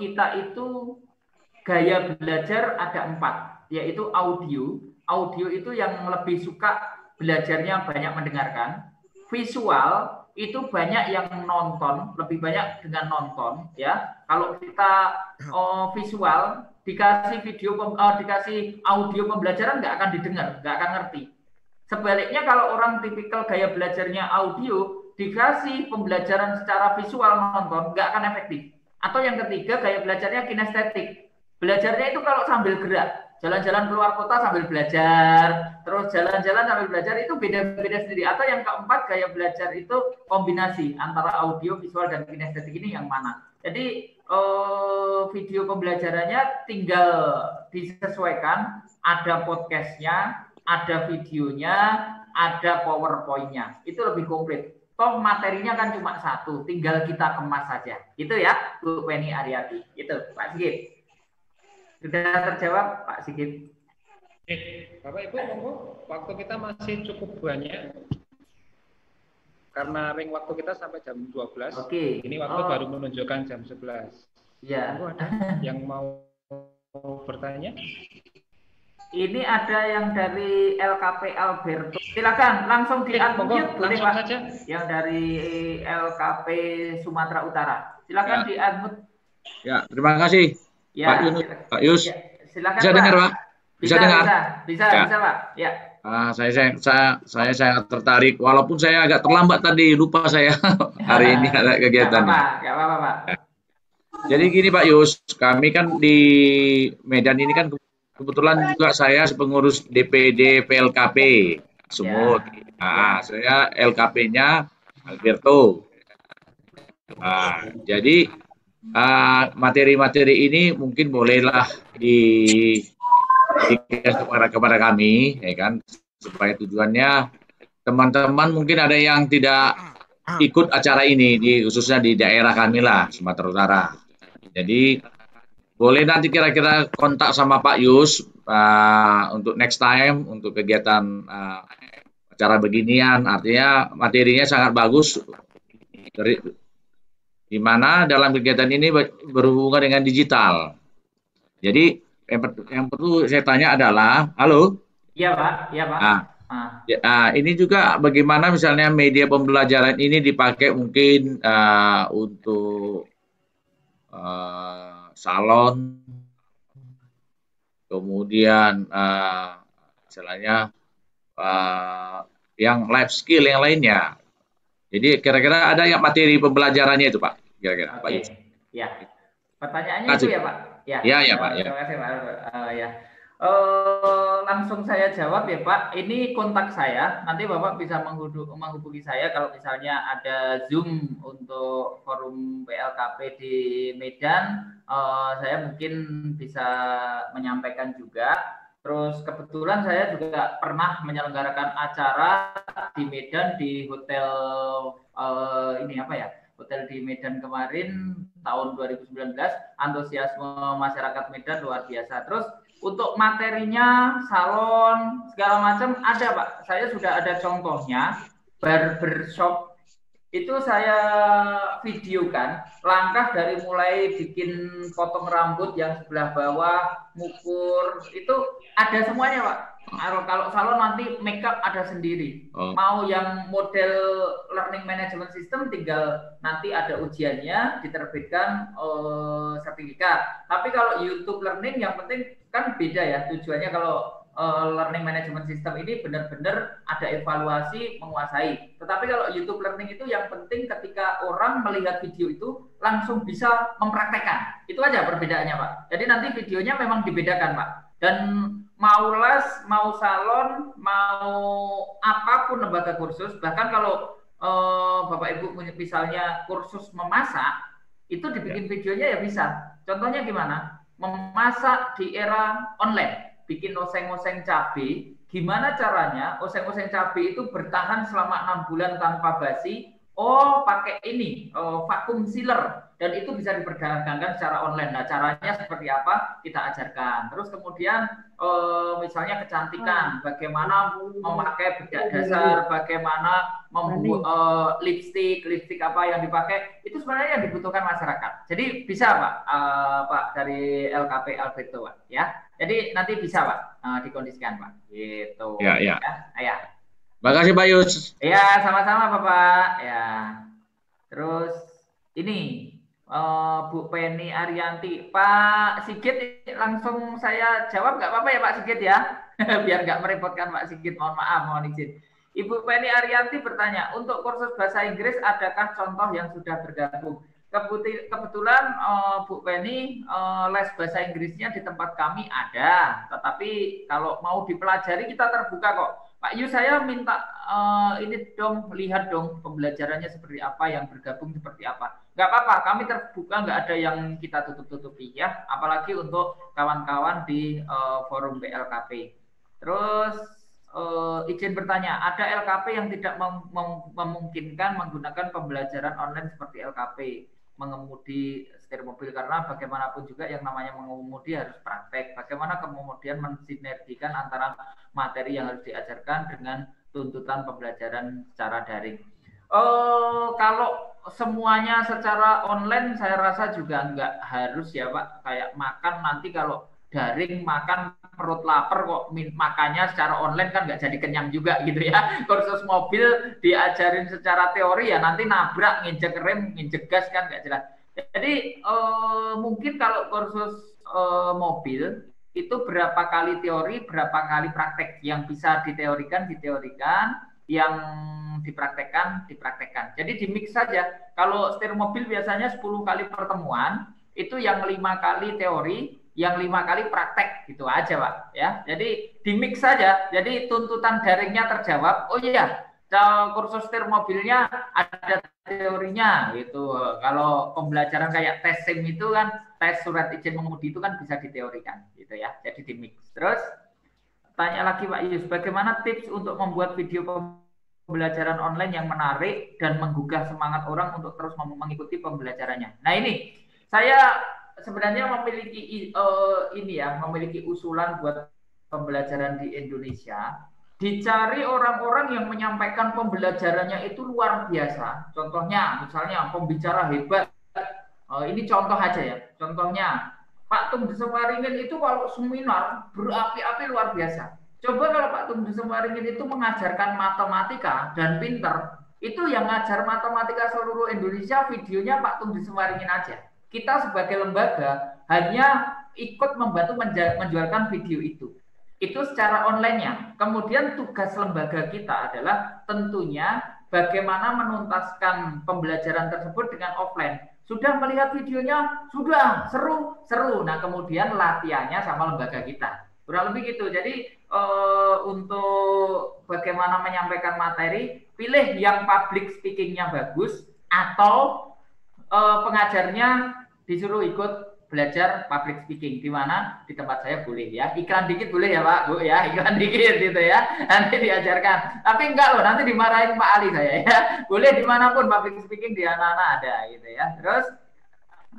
kita itu gaya belajar ada 4, yaitu audio. Audio itu yang lebih suka belajarnya banyak mendengarkan. Visual itu banyak yang nonton, lebih banyak dengan nonton ya. Kalau kita visual dikasih video, dikasih audio pembelajaran nggak akan didengar, nggak akan ngerti. Sebaliknya kalau orang tipikal gaya belajarnya audio, dikasih pembelajaran secara visual nonton nggak akan efektif. Atau yang ketiga gaya belajarnya kinestetik. Belajarnya itu kalau sambil gerak, jalan-jalan keluar kota sambil belajar, terus jalan-jalan sambil belajar, itu beda-beda sendiri. Atau yang keempat gaya belajar itu kombinasi antara audio, visual, dan kinestetik. Ini yang mana? Jadi video pembelajarannya tinggal disesuaikan, ada podcastnya, ada videonya, ada PowerPoint-nya. Itu lebih komplit. Toh materinya kan cuma satu, tinggal kita kemas saja. Itu ya, Bu Penny Aryati. Itu, Pak Sigit. Sudah terjawab, Pak Sigit? Bapak Ibu, monggo. Waktu kita masih cukup banyak. Karena ring waktu kita sampai jam 12. Oke. Ini waktu baru menunjukkan jam 11. Ya. Monggo, ada yang mau bertanya? Ini ada yang dari LKP Alberto. Silakan langsung di-unmute, boleh Pak? Saja. Yang dari LKP Sumatera Utara. Silakan di-unmute. Ya, terima kasih. Ya, Pak Yus. Ya, silakan bisa Pak. dengar, Pak? Bisa dengar? Bisa, ya. Bisa Pak. Ya. Saya sangat tertarik. Walaupun saya agak terlambat tadi, lupa saya hari ini ada kegiatan. Gak apa-apa, Pak. Jadi gini Pak Yus, kami kan di Medan ini kan kebetulan juga saya pengurus DPD PLKP Sumut. Saya LKP-nya Alberto. Jadi materi-materi ini mungkin bolehlah kepada kami, ya kan, supaya tujuannya teman-teman mungkin ada yang tidak ikut acara ini, khususnya di daerah kami lah, Sumatera Utara. Jadi boleh nanti kira-kira kontak sama Pak Yus untuk next time, untuk kegiatan acara beginian. Artinya materinya sangat bagus, di mana dalam kegiatan ini berhubungan dengan digital. Jadi yang perlu saya tanya adalah, halo? Iya Pak, iya Pak. Ini juga bagaimana misalnya media pembelajaran ini dipakai mungkin untuk salon, kemudian istilahnya yang life skill yang lainnya. Jadi kira-kira ada yang materi pembelajarannya itu Pak, kira-kira Pak Yus. Ya, pertanyaannya itu ya Pak. Ya Pak. Terima kasih Pak. Langsung saya jawab ya Pak. Ini kontak saya. Nanti Bapak bisa menghubungi saya kalau misalnya ada Zoom untuk forum PLKP di Medan. Saya mungkin bisa menyampaikan juga. Terus kebetulan saya juga pernah menyelenggarakan acara di Medan di hotel hotel di Medan kemarin tahun 2019. Antusiasme masyarakat Medan luar biasa. Terus untuk materinya, salon, segala macam ada Pak. Saya sudah ada contohnya, barbershop itu saya videokan, langkah dari mulai bikin potong rambut yang sebelah bawah, ngukur, itu ada semuanya Pak. Kalau salon nanti makeup ada sendiri. Mau yang model learning management system tinggal nanti ada ujiannya, diterbitkan sertifikat. Tapi kalau YouTube learning yang penting kan beda ya tujuannya. Kalau learning management system ini benar-benar ada evaluasi, menguasai. Tetapi kalau YouTube learning itu yang penting ketika orang melihat video itu langsung bisa mempraktekkan. Itu aja perbedaannya Pak. Jadi nanti videonya memang dibedakan Pak. Dan mau les, mau salon, mau apapun lembaga kursus, bahkan kalau Bapak Ibu misalnya kursus memasak, itu dibikin videonya ya bisa. Contohnya gimana? Memasak di era online. Bikin oseng-oseng cabai, gimana caranya oseng-oseng cabai itu bertahan selama 6 bulan tanpa basi? Pakai ini, vacuum sealer, dan itu bisa diperdagangkan secara online. Nah, caranya seperti apa? Kita ajarkan. Terus kemudian misalnya kecantikan, bagaimana memakai bedak dasar, bagaimana membuat lipstick apa yang dipakai, itu sebenarnya yang dibutuhkan masyarakat. Jadi bisa Pak dari LKP Alberto Pak, ya. Jadi nanti bisa Pak dikondisikan Pak, gitu. Ya. Makasih Pak Yus. Ya, sama-sama Bapak. Ya. Terus ini Bu Penny Arianti, Pak Sigit langsung saya jawab nggak apa-apa ya Pak Sigit ya, biar nggak merepotkan Pak Sigit. Mohon maaf, mohon izin. Ibu Penny Arianti bertanya, untuk kursus bahasa Inggris adakah contoh yang sudah bergabung? Kebetulan Bu Penny les bahasa Inggrisnya di tempat kami ada, tetapi kalau mau dipelajari kita terbuka kok. Pak Yu, saya minta ini dong, lihat dong pembelajarannya seperti apa, yang bergabung seperti apa. Nggak apa-apa, kami terbuka, nggak ada yang kita tutup-tutupi ya, apalagi untuk kawan-kawan di forum BLKP. Terus izin bertanya, ada LKP yang tidak memungkinkan menggunakan pembelajaran online seperti LKP, mengemudi setir mobil, karena bagaimanapun juga yang namanya mengemudi harus praktek. Bagaimana kemudian mensinergikan antara materi yang harus diajarkan dengan tuntutan pembelajaran secara daring? Kalau semuanya secara online saya rasa juga nggak harus ya Pak. Kayak makan nanti kalau daring makan perut lapar kok makannya secara online kan nggak jadi kenyang juga gitu ya. Kursus mobil diajarin secara teori ya nanti nabrak, nginjek rem, nginjek gas kan nggak jelas. Jadi mungkin kalau kursus mobil itu berapa kali teori, berapa kali praktek. Yang bisa diteorikan, yang dipraktekkan. Jadi di mix saja. Kalau setir mobil biasanya 10 kali pertemuan, itu yang 5 kali teori, yang 5 kali praktek, gitu aja Pak ya. Jadi di mix saja. Jadi tuntutan daringnya terjawab. Oh iya, kursus setir mobilnya ada teorinya gitu. Kalau pembelajaran kayak tes SIM itu kan, tes surat izin mengemudi itu kan bisa diteorikan gitu ya. Jadi di mix. Terus tanya lagi Pak Yus, bagaimana tips untuk membuat video pembelajaran online yang menarik dan menggugah semangat orang untuk terus mengikuti pembelajarannya? Nah ini saya sebenarnya memiliki memiliki usulan buat pembelajaran di Indonesia. Dicari orang-orang yang menyampaikan pembelajarannya itu luar biasa. Contohnya, misalnya pembicara hebat. Ini contoh aja ya. Contohnya Pak Tung Desemwaringin itu kalau seminar berapi-api luar biasa. Coba kalau Pak Tung Desemwaringin itu mengajarkan matematika dan pinter, itu yang ngajar matematika seluruh Indonesia videonya Pak Tung Desemwaringin aja. Kita sebagai lembaga hanya ikut membantu menjualkan video itu. Itu secara online-nya. Kemudian tugas lembaga kita adalah tentunya bagaimana menuntaskan pembelajaran tersebut dengan offline. Sudah melihat videonya? Sudah, seru. Nah, kemudian latihannya sama lembaga kita. Kurang lebih gitu. Jadi untuk bagaimana menyampaikan materi, pilih yang public speaking-nya bagus atau pengajarnya disuruh ikut belajar public speaking. Di mana? Di tempat saya boleh ya. Iklan dikit boleh ya Pak, Bu ya. Iklan dikit gitu ya. Nanti diajarkan. Tapi enggak loh, nanti dimarahin Pak Ali saya ya. Boleh dimanapun public speaking di anak-anak ada gitu ya. Terus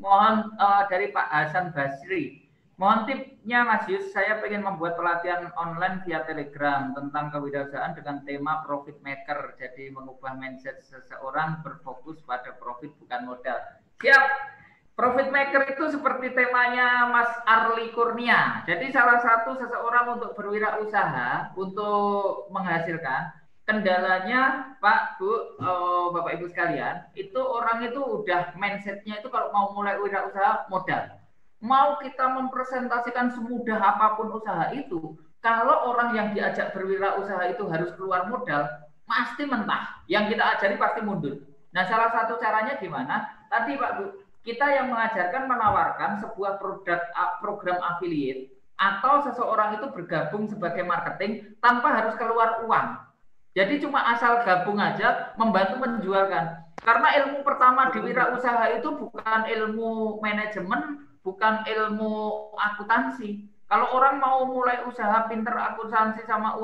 mohon dari Pak Hasan Basri. Mohon tipnya Mas Yus, saya pengen membuat pelatihan online via Telegram tentang kewirausahaan dengan tema profit maker. Jadi mengubah mindset seseorang berfokus pada profit bukan modal. Siap. Profit maker itu seperti temanya Mas Arli Kurnia. Jadi salah satu seseorang untuk berwirausaha, untuk menghasilkan, kendalanya Pak, Bu, Bapak Ibu sekalian, itu orang itu udah mindsetnya itu kalau mau mulai wirausaha modal. Mau kita mempresentasikan semudah apapun usaha itu, kalau orang yang diajak berwirausaha itu harus keluar modal, pasti mentah. Yang kita ajari pasti mundur. Nah, salah satu caranya gimana? Tadi Pak, Bu, kita yang mengajarkan menawarkan sebuah program affiliate atau seseorang itu bergabung sebagai marketing tanpa harus keluar uang. Jadi cuma asal gabung aja membantu menjualkan. Karena ilmu pertama di wirausaha itu bukan ilmu manajemen, bukan ilmu akuntansi. Kalau orang mau mulai usaha pinter akuntansi sama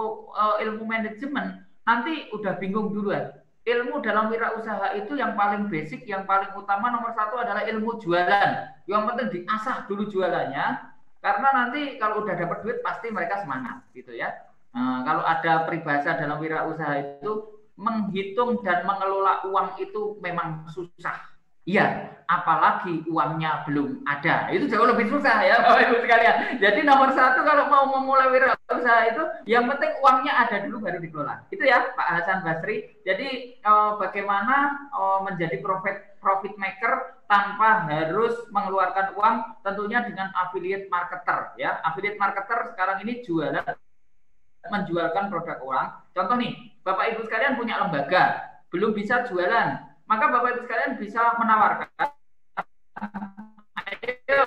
ilmu manajemen, nanti udah bingung duluan. Ilmu dalam wirausaha itu yang paling basic, yang paling utama nomor satu adalah ilmu jualan. Yang penting diasah dulu jualannya, karena nanti kalau udah dapat duit pasti mereka semangat, gitu ya. Kalau ada peribahasa dalam wirausaha itu menghitung dan mengelola uang itu memang susah. Iya, apalagi uangnya belum ada. Itu jauh lebih susah ya Bapak Ibu sekalian. Jadi nomor satu kalau mau memulai wirausaha itu yang penting uangnya ada dulu baru dikelola. Itu ya Pak Hasan Basri. Jadi bagaimana menjadi profit maker tanpa harus mengeluarkan uang, tentunya dengan affiliate marketer ya. Affiliate marketer sekarang ini menjualkan produk uang. Contoh nih, Bapak Ibu sekalian punya lembaga, belum bisa jualan, maka Bapak Ibu sekalian bisa menawarkan, ayo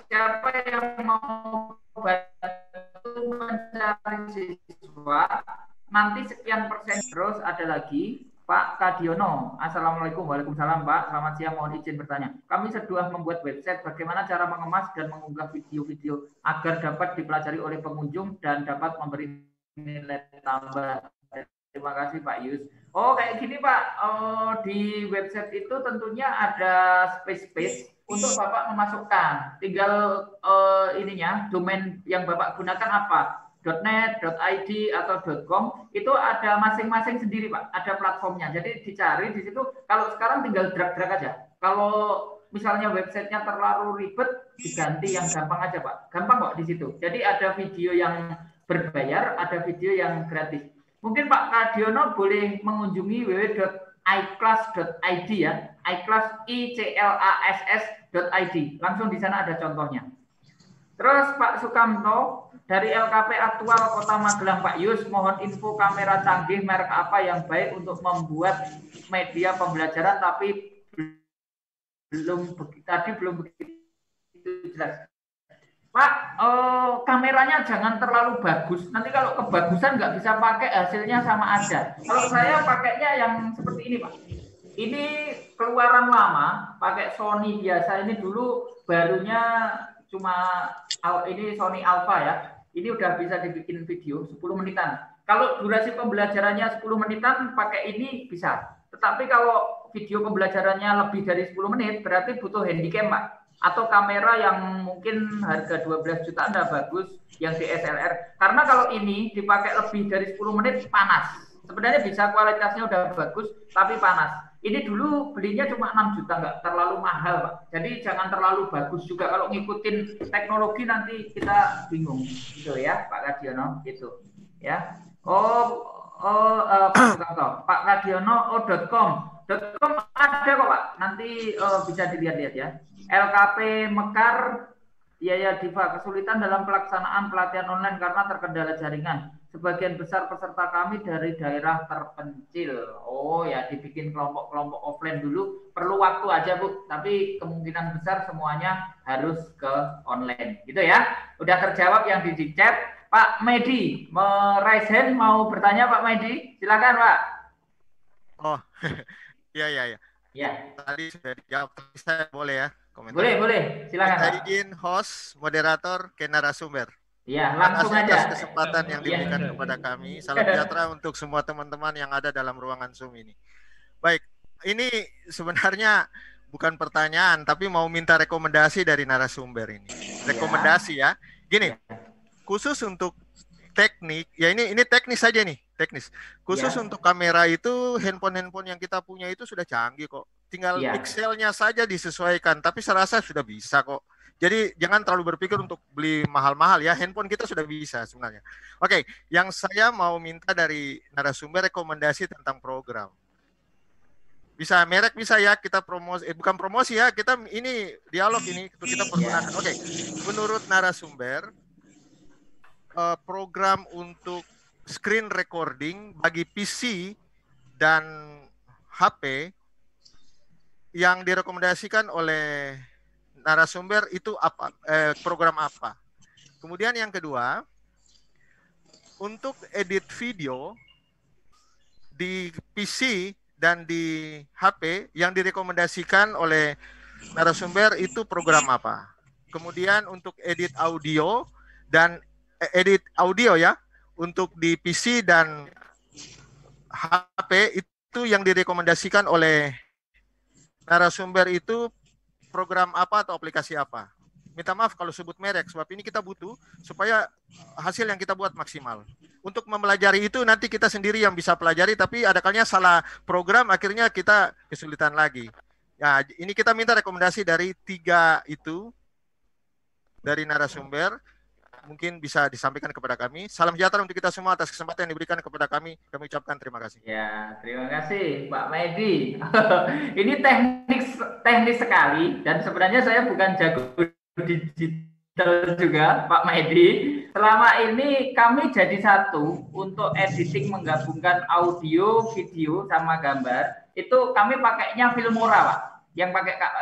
siapa yang mau bantu mencari siswa, nanti sekian persen. Terus ada lagi Pak Kadiono. Assalamualaikum. Waalaikumsalam Pak. Selamat siang, mohon izin bertanya. Kami sedang membuat website, bagaimana cara mengemas dan mengunggah video-video agar dapat dipelajari oleh pengunjung dan dapat memberi nilai tambah. Terima kasih Pak Yus. Oh kayak gini Pak, di website itu tentunya ada space untuk Bapak memasukkan. Tinggal ininya, domain yang Bapak gunakan apa? .net, .id atau .com itu ada masing-masing sendiri Pak, ada platformnya. Jadi dicari di situ. Kalau sekarang tinggal drag-drag aja. Kalau misalnya websitenya terlalu ribet, diganti yang gampang aja Pak. Gampang kok di situ. Jadi ada video yang berbayar, ada video yang gratis. Mungkin Pak Kadiono boleh mengunjungi www.iclass.id ya, iclass.id. Langsung di sana ada contohnya. Terus Pak Sukamto dari LKP Aktual Kota Magelang, Pak Yus, mohon info kamera canggih merek apa yang baik untuk membuat media pembelajaran, tapi belum begitu jelas. Pak, kameranya jangan terlalu bagus. Nanti kalau kebagusan nggak bisa pakai, hasilnya sama aja. Kalau saya pakainya yang seperti ini, Pak. Ini keluaran lama, pakai Sony biasa. Ini dulu barunya cuma ini Sony Alpha ya. Ini udah bisa dibikin video 10 menitan. Kalau durasi pembelajarannya 10 menitan, pakai ini bisa. Tetapi kalau video pembelajarannya lebih dari 10 menit, berarti butuh handycam, Pak. Atau kamera yang mungkin harga 12 jutaan udah bagus, yang DSLR. Karena kalau ini dipakai lebih dari 10 menit panas. Sebenarnya bisa kualitasnya udah bagus, tapi panas. Ini dulu belinya cuma 6 juta, nggak terlalu mahal Pak. Jadi jangan terlalu bagus juga. Kalau ngikutin teknologi nanti kita bingung. Gitu ya Pak Kadiono, gitu. Ya. Pak Kadiono, .com ada kok Pak. Nanti bisa dilihat-lihat ya. LKP Mekar, ya Diva, kesulitan dalam pelaksanaan pelatihan online karena terkendala jaringan. Sebagian besar peserta kami dari daerah terpencil. Oh ya, dibikin kelompok-kelompok offline dulu. Perlu waktu aja Bu, tapi kemungkinan besar semuanya harus ke online. Gitu ya. Udah terjawab yang di chat. Pak Medi, raise hand mau bertanya Pak Medi? Silakan Pak. Oh, iya. Ya. Tadi sudah dijawab, saya boleh ya? Komentar. Boleh, silakan. Saya izin host, moderator, ke narasumber. Iya, langsung aja. Atas kesempatan yang diberikan kepada kami. Salam sejahtera untuk semua teman-teman yang ada dalam ruangan Zoom ini. Baik, ini sebenarnya bukan pertanyaan, tapi mau minta rekomendasi dari narasumber ini. Rekomendasi ya. Gini, khusus untuk teknik, ya ini teknis saja nih, teknis. Khusus untuk kamera itu, handphone yang kita punya itu sudah canggih kok. Tinggal pixelnya saja disesuaikan, tapi saya rasa sudah bisa kok. Jadi jangan terlalu berpikir untuk beli mahal-mahal ya, handphone kita sudah bisa sebenarnya. Oke, yang saya mau minta dari narasumber rekomendasi tentang program. Bisa merek bisa ya, kita promosi, bukan promosi ya, kita ini dialog ini kita pergunakan. Oke, menurut narasumber, program untuk screen recording bagi PC dan HP yang direkomendasikan oleh narasumber itu apa? Program apa? Kemudian yang kedua, untuk edit video di PC dan di HP yang direkomendasikan oleh narasumber itu program apa? Kemudian untuk edit audio ya, untuk di PC dan HP itu yang direkomendasikan oleh narasumber itu program apa atau aplikasi apa. Minta maaf kalau sebut merek, sebab ini kita butuh supaya hasil yang kita buat maksimal. Untuk mempelajari itu nanti kita sendiri yang bisa pelajari, tapi ada kalanya salah program akhirnya kita kesulitan lagi. Ya, ini kita minta rekomendasi dari 3 itu dari narasumber. Mungkin bisa disampaikan kepada kami. Salam sejahtera untuk kita semua atas kesempatan yang diberikan kepada kami. Kami ucapkan terima kasih. Ya, terima kasih Pak Medi. Ini teknis sekali dan sebenarnya saya bukan jago digital juga, Pak Medi. Selama ini kami jadi satu untuk editing menggabungkan audio, video sama gambar. Itu kami pakainya Filmora, Pak.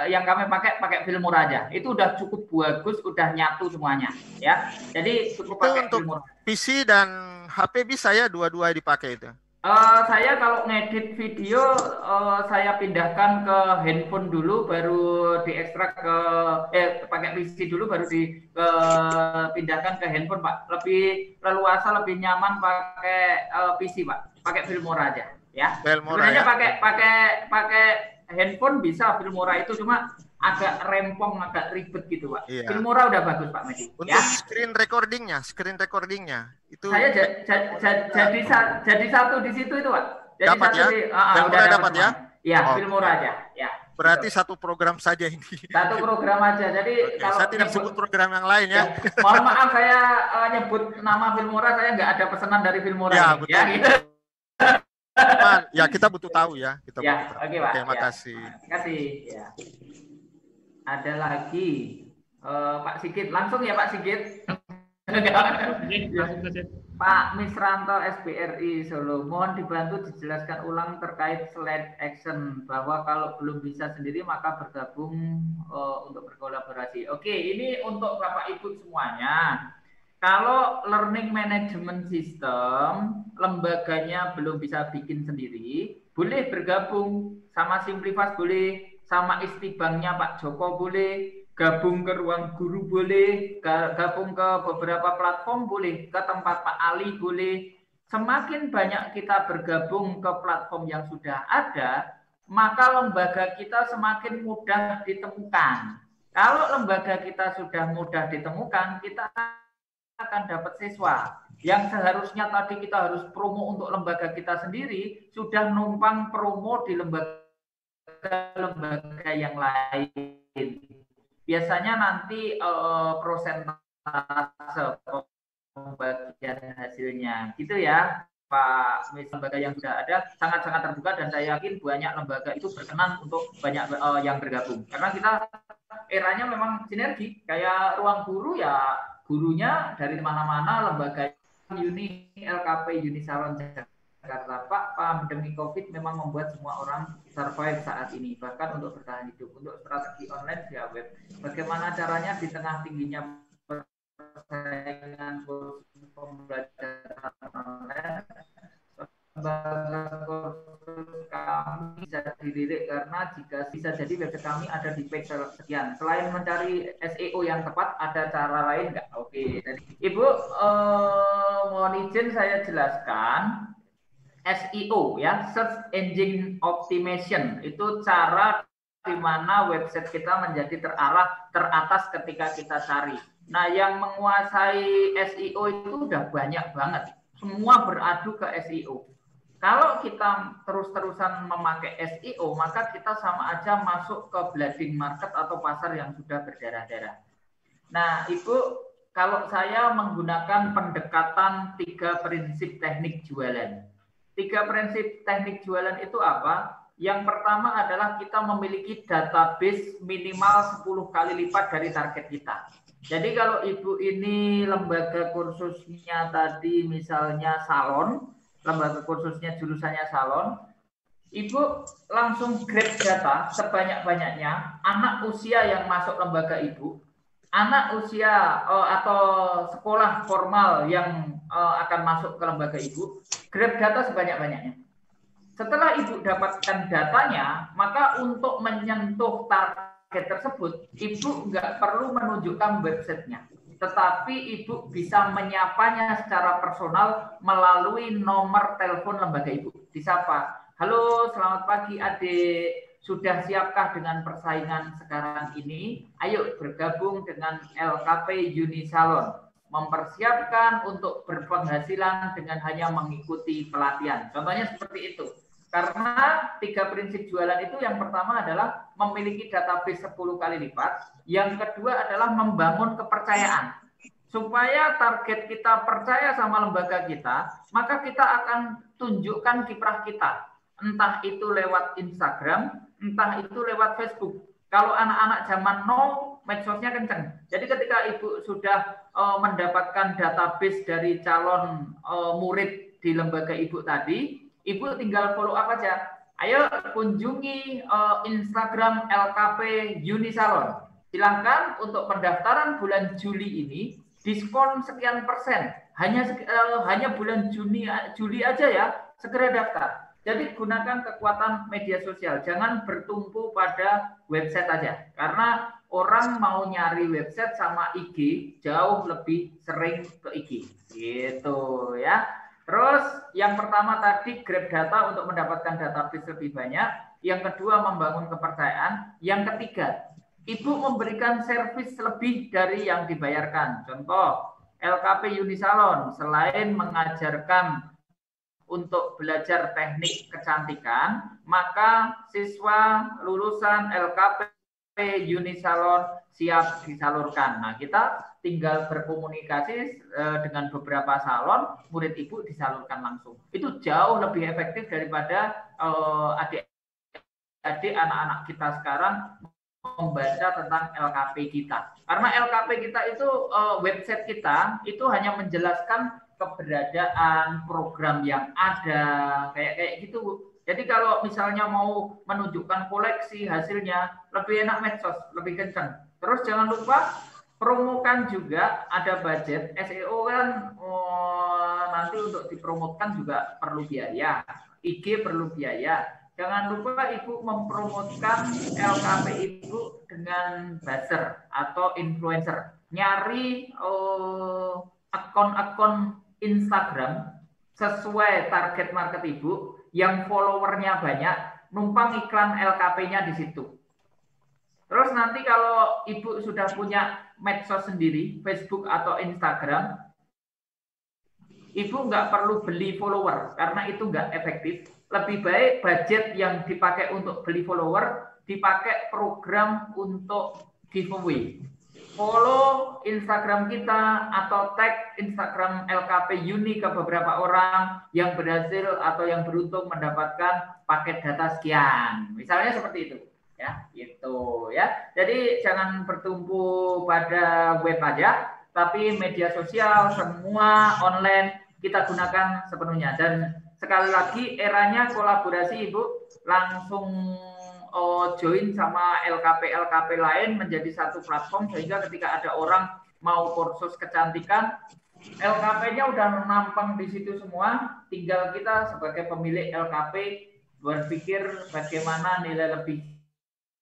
Yang kami pakai Filmora aja. Itu udah cukup bagus, udah nyatu semuanya, ya. Jadi cukup pakai untuk Filmora. PC dan HP bisa ya dua-dua dipakai itu. Saya kalau ngedit video saya pindahkan ke handphone dulu, baru diekstrak ke pakai PC dulu, baru dipindahkan ke handphone, Pak. Lebih leluasa, lebih nyaman pakai PC, Pak. Pakai Filmora aja, ya. Filmora, sebenarnya ya? pakai handphone bisa Filmora itu, cuma agak rempong, agak ribet gitu, Pak. Iya. Filmora udah bagus, Pak Medi. Untuk ya? screen recordingnya itu Saya jadi satu di situ itu, Pak. Jadi dapat satu ya? Filmora dapat ya? Iya, Oh. Filmora aja. Ya. Berarti gitu. satu program saja ini. Satu program aja. Jadi Oke, kalau saya tidak sebut program yang lain ya. Mohon maaf saya nyebut nama Filmora, saya nggak ada pesanan dari Filmora. Ya, ini. betul. Ya, gitu. Ya, kita butuh tahu ya. Kita Ya, butuh tahu. oke, Pak. Oke, Ya. makasih. Terima kasih. Ya. Ada lagi Pak Sigit, langsung ya Pak Sigit. Langsung saja. Pak Misranto SBRI Solo, mohon dibantu dijelaskan ulang terkait slide action, bahwa kalau belum bisa sendiri maka bergabung untuk berkolaborasi. Oke, ini untuk Bapak Ibu semuanya. Kalau learning management system lembaganya belum bisa bikin sendiri, boleh bergabung sama Simplifast, boleh sama Istibangnya Pak Joko, boleh gabung ke Ruang Guru, boleh gabung ke beberapa platform, boleh ke tempat Pak Ali, boleh. Semakin banyak kita bergabung ke platform yang sudah ada, maka lembaga kita semakin mudah ditemukan. Kalau lembaga kita sudah mudah ditemukan, kita akan dapat siswa. Yang seharusnya tadi kita harus promo untuk lembaga kita sendiri, sudah numpang promo di lembaga yang lain. Biasanya nanti prosentase pembagian hasilnya gitu ya, Pak. Lembaga yang sudah ada sangat-sangat terbuka, dan saya yakin banyak lembaga itu berkenan untuk banyak yang bergabung, karena kita eranya memang sinergi. Kayak Ruang Guru ya, gurunya dari mana-mana, lembaga Uni, LKP, Unisalon Jakarta. Pak, pandemi COVID memang membuat semua orang survive saat ini, bahkan untuk bertahan hidup. Untuk strategi online via web, bagaimana caranya di tengah tingginya persaingan kursus pembelajaran online, kursus kami bisa dilirik, karena jika bisa jadi website kami ada di page sekian. Selain mencari SEO yang tepat, ada cara lain nggak? Oke, jadi Ibu mohon izin saya jelaskan. SEO ya, Search Engine Optimization, itu cara di mana website kita menjadi terarah, teratas ketika kita cari. Nah, yang menguasai SEO itu udah banyak banget. Semua beradu ke SEO. Kalau kita terus-terusan memakai SEO, maka kita sama aja masuk ke bleeding market atau pasar yang sudah berdarah-darah. Nah, Ibu, kalau saya menggunakan pendekatan 3 prinsip teknik jualan. 3 prinsip teknik jualan itu apa? Yang pertama adalah kita memiliki database minimal 10 kali lipat dari target kita. Jadi kalau Ibu ini lembaga kursusnya tadi misalnya salon, lembaga kursusnya jurusannya salon, Ibu langsung grab data sebanyak-banyaknya anak usia yang masuk lembaga Ibu, anak usia atau sekolah formal yang akan masuk ke lembaga Ibu, grab data sebanyak-banyaknya. Setelah Ibu dapatkan datanya, maka untuk menyentuh target tersebut, Ibu nggak perlu menunjukkan websitenya, tetapi Ibu bisa menyapanya secara personal melalui nomor telepon lembaga Ibu. Disapa, halo selamat pagi adik, sudah siapkah dengan persaingan sekarang ini? Ayo bergabung dengan LKP Unisalon. Mempersiapkan untuk berpenghasilan dengan hanya mengikuti pelatihan. Contohnya seperti itu. Karena 3 prinsip jualan itu yang pertama adalah memiliki database 10 kali lipat, yang kedua adalah membangun kepercayaan. Supaya target kita percaya sama lembaga kita, maka kita akan tunjukkan kiprah kita. Entah itu lewat Instagram, entah itu lewat Facebook. Kalau anak-anak zaman now, medsosnya kenceng. Jadi ketika Ibu sudah mendapatkan database dari calon murid di lembaga Ibu tadi, Ibu tinggal follow up aja. Ayo kunjungi Instagram LKP Unisalon. Silahkan untuk pendaftaran bulan Juli ini diskon sekian persen. Hanya bulan Juli aja ya, segera daftar. Jadi gunakan kekuatan media sosial. Jangan bertumpu pada website aja. Karena orang mau nyari website sama IG jauh lebih sering ke IG. Gitu ya. Terus yang pertama tadi grab data untuk mendapatkan database lebih banyak. Yang kedua membangun kepercayaan. Yang ketiga, Ibu memberikan servis lebih dari yang dibayarkan. Contoh, LKP Unisalon selain mengajarkan untuk belajar teknik kecantikan, maka siswa lulusan LKP Unisalon siap disalurkan. Nah, kita tinggal berkomunikasi dengan beberapa salon, murid Ibu disalurkan langsung. Itu jauh lebih efektif daripada adik-adik anak-anak kita sekarang membaca tentang LKP kita. Karena LKP kita itu website kita itu hanya menjelaskan keberadaan program yang ada kayak gitu. Jadi kalau misalnya mau menunjukkan koleksi hasilnya, lebih enak medsos, lebih kencang. Terus jangan lupa promokan juga, ada budget SEO kan nanti untuk dipromotkan juga perlu biaya, IG perlu biaya. Jangan lupa Ibu mempromotkan LKP Ibu dengan buzzer atau influencer. Nyari akun-akun Instagram sesuai target market Ibu yang followernya banyak, numpang iklan LKP-nya di situ. Terus nanti kalau Ibu sudah punya medsos sendiri, Facebook atau Instagram, Ibu nggak perlu beli follower karena itu nggak efektif. Lebih baik budget yang dipakai untuk beli follower dipakai program untuk giveaway. Follow Instagram kita atau tag Instagram LKP Uni ke beberapa orang yang berhasil atau yang beruntung mendapatkan paket data sekian. Misalnya seperti itu. Ya, gitu ya. Jadi jangan bertumpu pada web aja, tapi media sosial semua online kita gunakan sepenuhnya. Dan sekali lagi eranya kolaborasi Ibu, langsung join sama LKP lain menjadi satu platform sehingga ketika ada orang mau kursus kecantikan, LKP-nya udah nampang di situ semua, tinggal kita sebagai pemilik LKP berpikir bagaimana nilai lebih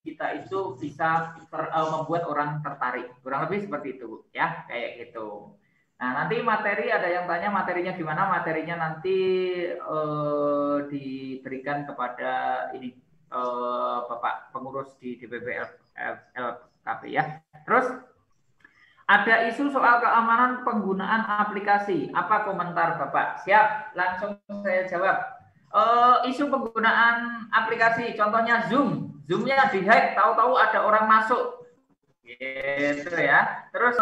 kita itu bisa membuat orang tertarik. Kurang lebih seperti itu ya, kayak gitu. Nah, nanti materi ada yang tanya materinya gimana? Materinya nanti diberikan kepada ini Bapak pengurus di DPP LKP ya. Terus ada isu soal keamanan penggunaan aplikasi. Apa komentar Bapak? Siap, langsung saya jawab. Isu penggunaan aplikasi, contohnya Zoom. Zoom-nya dihack, tahu-tahu ada orang masuk. Gitu ya. Terus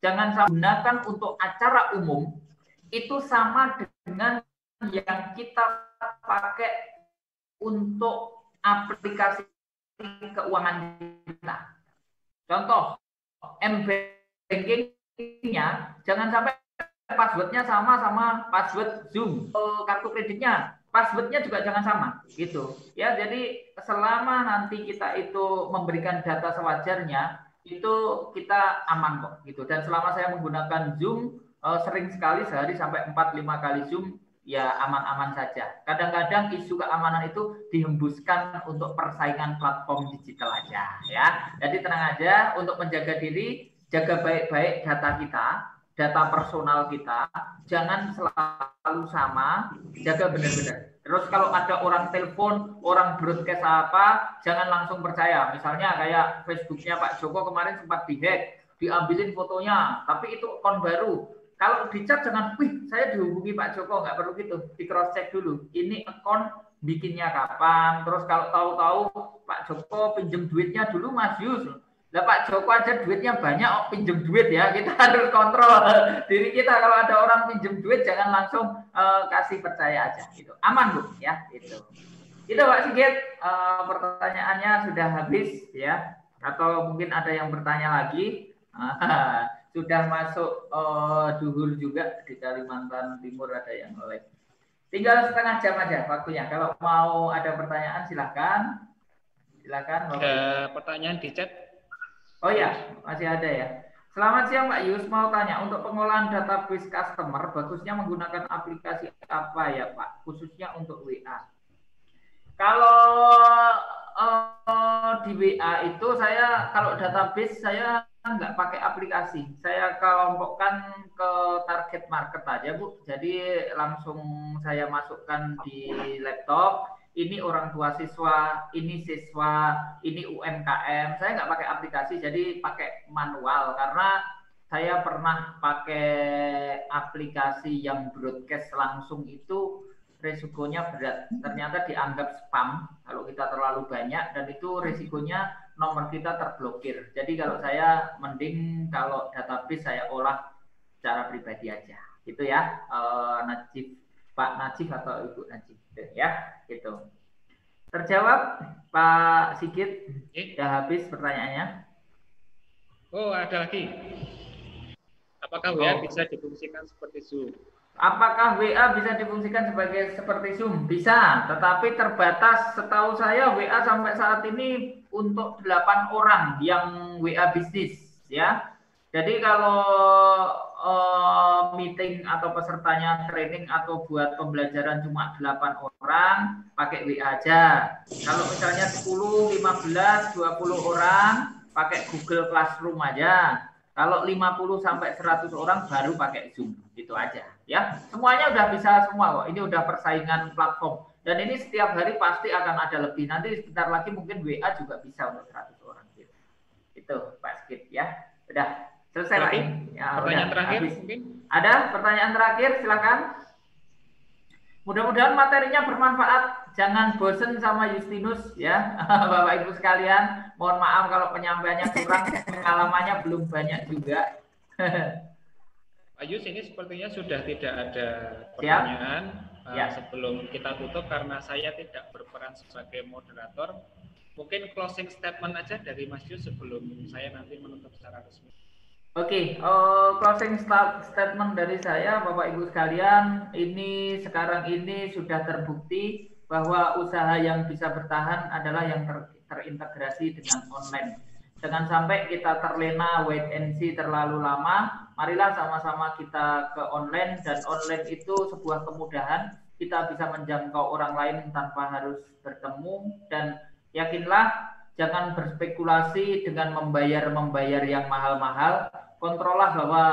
jangan gunakan untuk acara umum. Itu sama dengan yang kita pakai untuk aplikasi keuangan kita. Contoh, m-banking-nya jangan sampai passwordnya sama password Zoom. Kartu kreditnya, passwordnya juga jangan sama, gitu. Ya, jadi selama nanti kita itu memberikan data sewajarnya, itu kita aman kok, gitu. Dan selama saya menggunakan Zoom, sering sekali sehari sampai 4-5 kali Zoom, ya aman-aman saja. Kadang-kadang isu keamanan itu dihembuskan untuk persaingan platform digital aja ya. Jadi tenang aja, untuk menjaga diri, jaga baik-baik data kita, data personal kita, jangan selalu sama, jaga benar-benar. Terus kalau ada orang telepon, orang broadcast apa, jangan langsung percaya. Misalnya kayak Facebooknya Pak Joko kemarin sempat dihack, diambilin fotonya, tapi itu akun baru. kalau di chat jangan, wih saya dihubungi Pak Joko, nggak perlu gitu, di cross check dulu. Ini akun bikinnya kapan, terus kalau tahu-tahu Pak Joko pinjem duitnya dulu Mas Yus. Lah Pak Joko aja duitnya banyak, oh, pinjem duit ya, kita harus kontrol diri kita. Kalau ada orang pinjem duit jangan langsung kasih percaya aja, gitu. Aman Bu ya, itu. Itu Pak Sigit, pertanyaannya sudah habis ya, atau mungkin ada yang bertanya lagi. Sudah masuk duhur juga di Kalimantan Timur, ada yang live. Tinggal setengah jam aja waktunya. Kalau mau ada pertanyaan silahkan. Silakan. Ada pertanyaan di chat. Oh ya, masih ada ya. Selamat siang Pak Yus, mau tanya untuk pengolahan database customer bagusnya menggunakan aplikasi apa ya Pak, khususnya untuk WA? Kalau di WA itu saya kalau database saya nggak pakai aplikasi, saya kelompokkan ke target market aja Bu. Jadi langsung saya masukkan di laptop. Ini orang tua siswa, ini siswa, ini UMKM. Saya nggak pakai aplikasi, jadi pakai manual karena saya pernah pakai aplikasi yang broadcast langsung itu resikonya berat. Ternyata dianggap spam kalau kita terlalu banyak, dan itu resikonya nomor kita terblokir. Jadi kalau saya mending kalau database saya olah secara pribadi aja, gitu ya, Najib, Pak Najib atau Ibu Najib. Ya, gitu. Terjawab Pak Sigit? Sudah habis pertanyaannya? Oh, ada lagi. Apakah WA bisa difungsikan seperti Zoom? Apakah WA bisa difungsikan seperti Zoom? Bisa, tetapi terbatas. Setahu saya WA sampai saat ini untuk 8 orang yang WA bisnis, ya. Jadi kalau meeting atau pesertanya training atau buat pembelajaran cuma 8 orang, pakai WA aja. Kalau misalnya 10, 15, 20 orang, pakai Google Classroom aja. Kalau 50 sampai 100 orang baru pakai Zoom. Itu aja ya. Semuanya udah bisa semua kok. Ini udah persaingan platform. Dan ini setiap hari pasti akan ada lebih. Nanti sebentar lagi mungkin WA juga bisa untuk 100 orang gitu. Itu Pak Sigit ya. Udah selesai Pak. Ya, pertanyaan terakhir habis. mungkin? Ada pertanyaan terakhir, silakan. Mudah-mudahan materinya bermanfaat. Jangan bosen sama Justinus ya, Bapak Ibu sekalian. Mohon maaf kalau penyampaiannya kurang, pengalamannya belum banyak juga. Pak Yus, ini sepertinya sudah tidak ada pertanyaan. Sebelum kita tutup, karena saya tidak berperan sebagai moderator, mungkin closing statement aja dari Mas Yus sebelum saya nanti menutup secara resmi. Oke, closing statement dari saya, Bapak Ibu sekalian, ini sekarang ini sudah terbukti bahwa usaha yang bisa bertahan adalah yang terintegrasi dengan online. Jangan sampai kita terlena wait and see terlalu lama. Marilah sama-sama kita ke online, dan online itu sebuah kemudahan. Kita bisa menjangkau orang lain tanpa harus bertemu, dan yakinlah jangan berspekulasi dengan membayar yang mahal-mahal. Kontrollah bahwa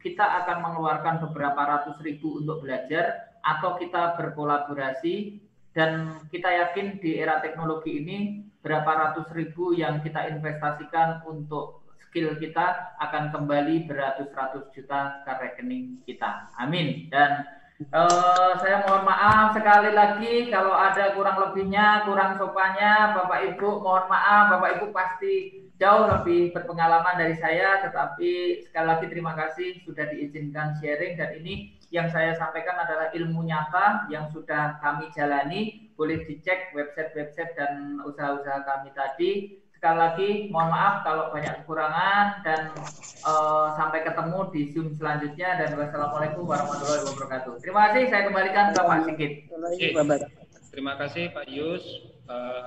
kita akan mengeluarkan beberapa ratus ribu untuk belajar, atau kita berkolaborasi, dan kita yakin di era teknologi ini berapa ratus ribu yang kita investasikan untuk skill kita akan kembali beratus-ratus juta ke rekening kita. Amin. Dan saya mohon maaf sekali lagi kalau ada kurang lebihnya, kurang sopannya, Bapak Ibu mohon maaf. Bapak Ibu pasti jauh lebih berpengalaman dari saya, tetapi sekali lagi terima kasih sudah diizinkan sharing, dan ini yang saya sampaikan adalah ilmu nyata yang sudah kami jalani. Boleh dicek website-website dan usaha-usaha kami tadi. Sekali lagi mohon maaf kalau banyak kekurangan, dan sampai ketemu di Zoom selanjutnya, dan wassalamualaikum warahmatullahi wabarakatuh. Terima kasih, saya kembalikan ke Pak Sigit. Terima kasih Pak Yus.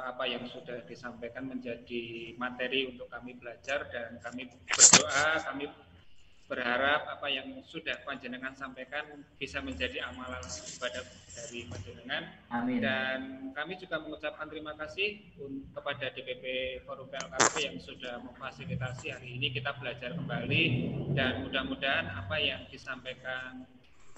Apa yang sudah disampaikan menjadi materi untuk kami belajar, dan kami berdoa, kami berharap apa yang sudah panjenengan sampaikan bisa menjadi amalan ibadah dari panjenengan. Amin. Dan kami juga mengucapkan terima kasih kepada DPP Forum PLKP yang sudah memfasilitasi hari ini kita belajar kembali, dan mudah-mudahan apa yang disampaikan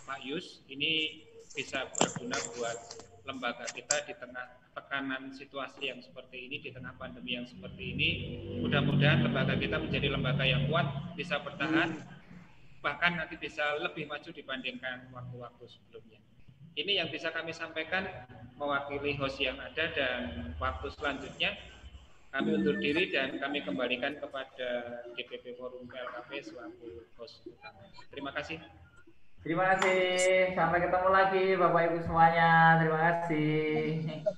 Pak Yus ini bisa berguna buat lembaga kita di tengah tekanan situasi yang seperti ini, di tengah pandemi yang seperti ini. Mudah-mudahan lembaga kita menjadi lembaga yang kuat, bisa bertahan bahkan nanti bisa lebih maju dibandingkan waktu-waktu sebelumnya. Ini yang bisa kami sampaikan mewakili host yang ada, dan waktu selanjutnya kami undur diri dan kami kembalikan kepada DPP Forum PLKP selaku host utama. Terima kasih. Terima kasih. Sampai ketemu lagi Bapak Ibu semuanya. Terima kasih.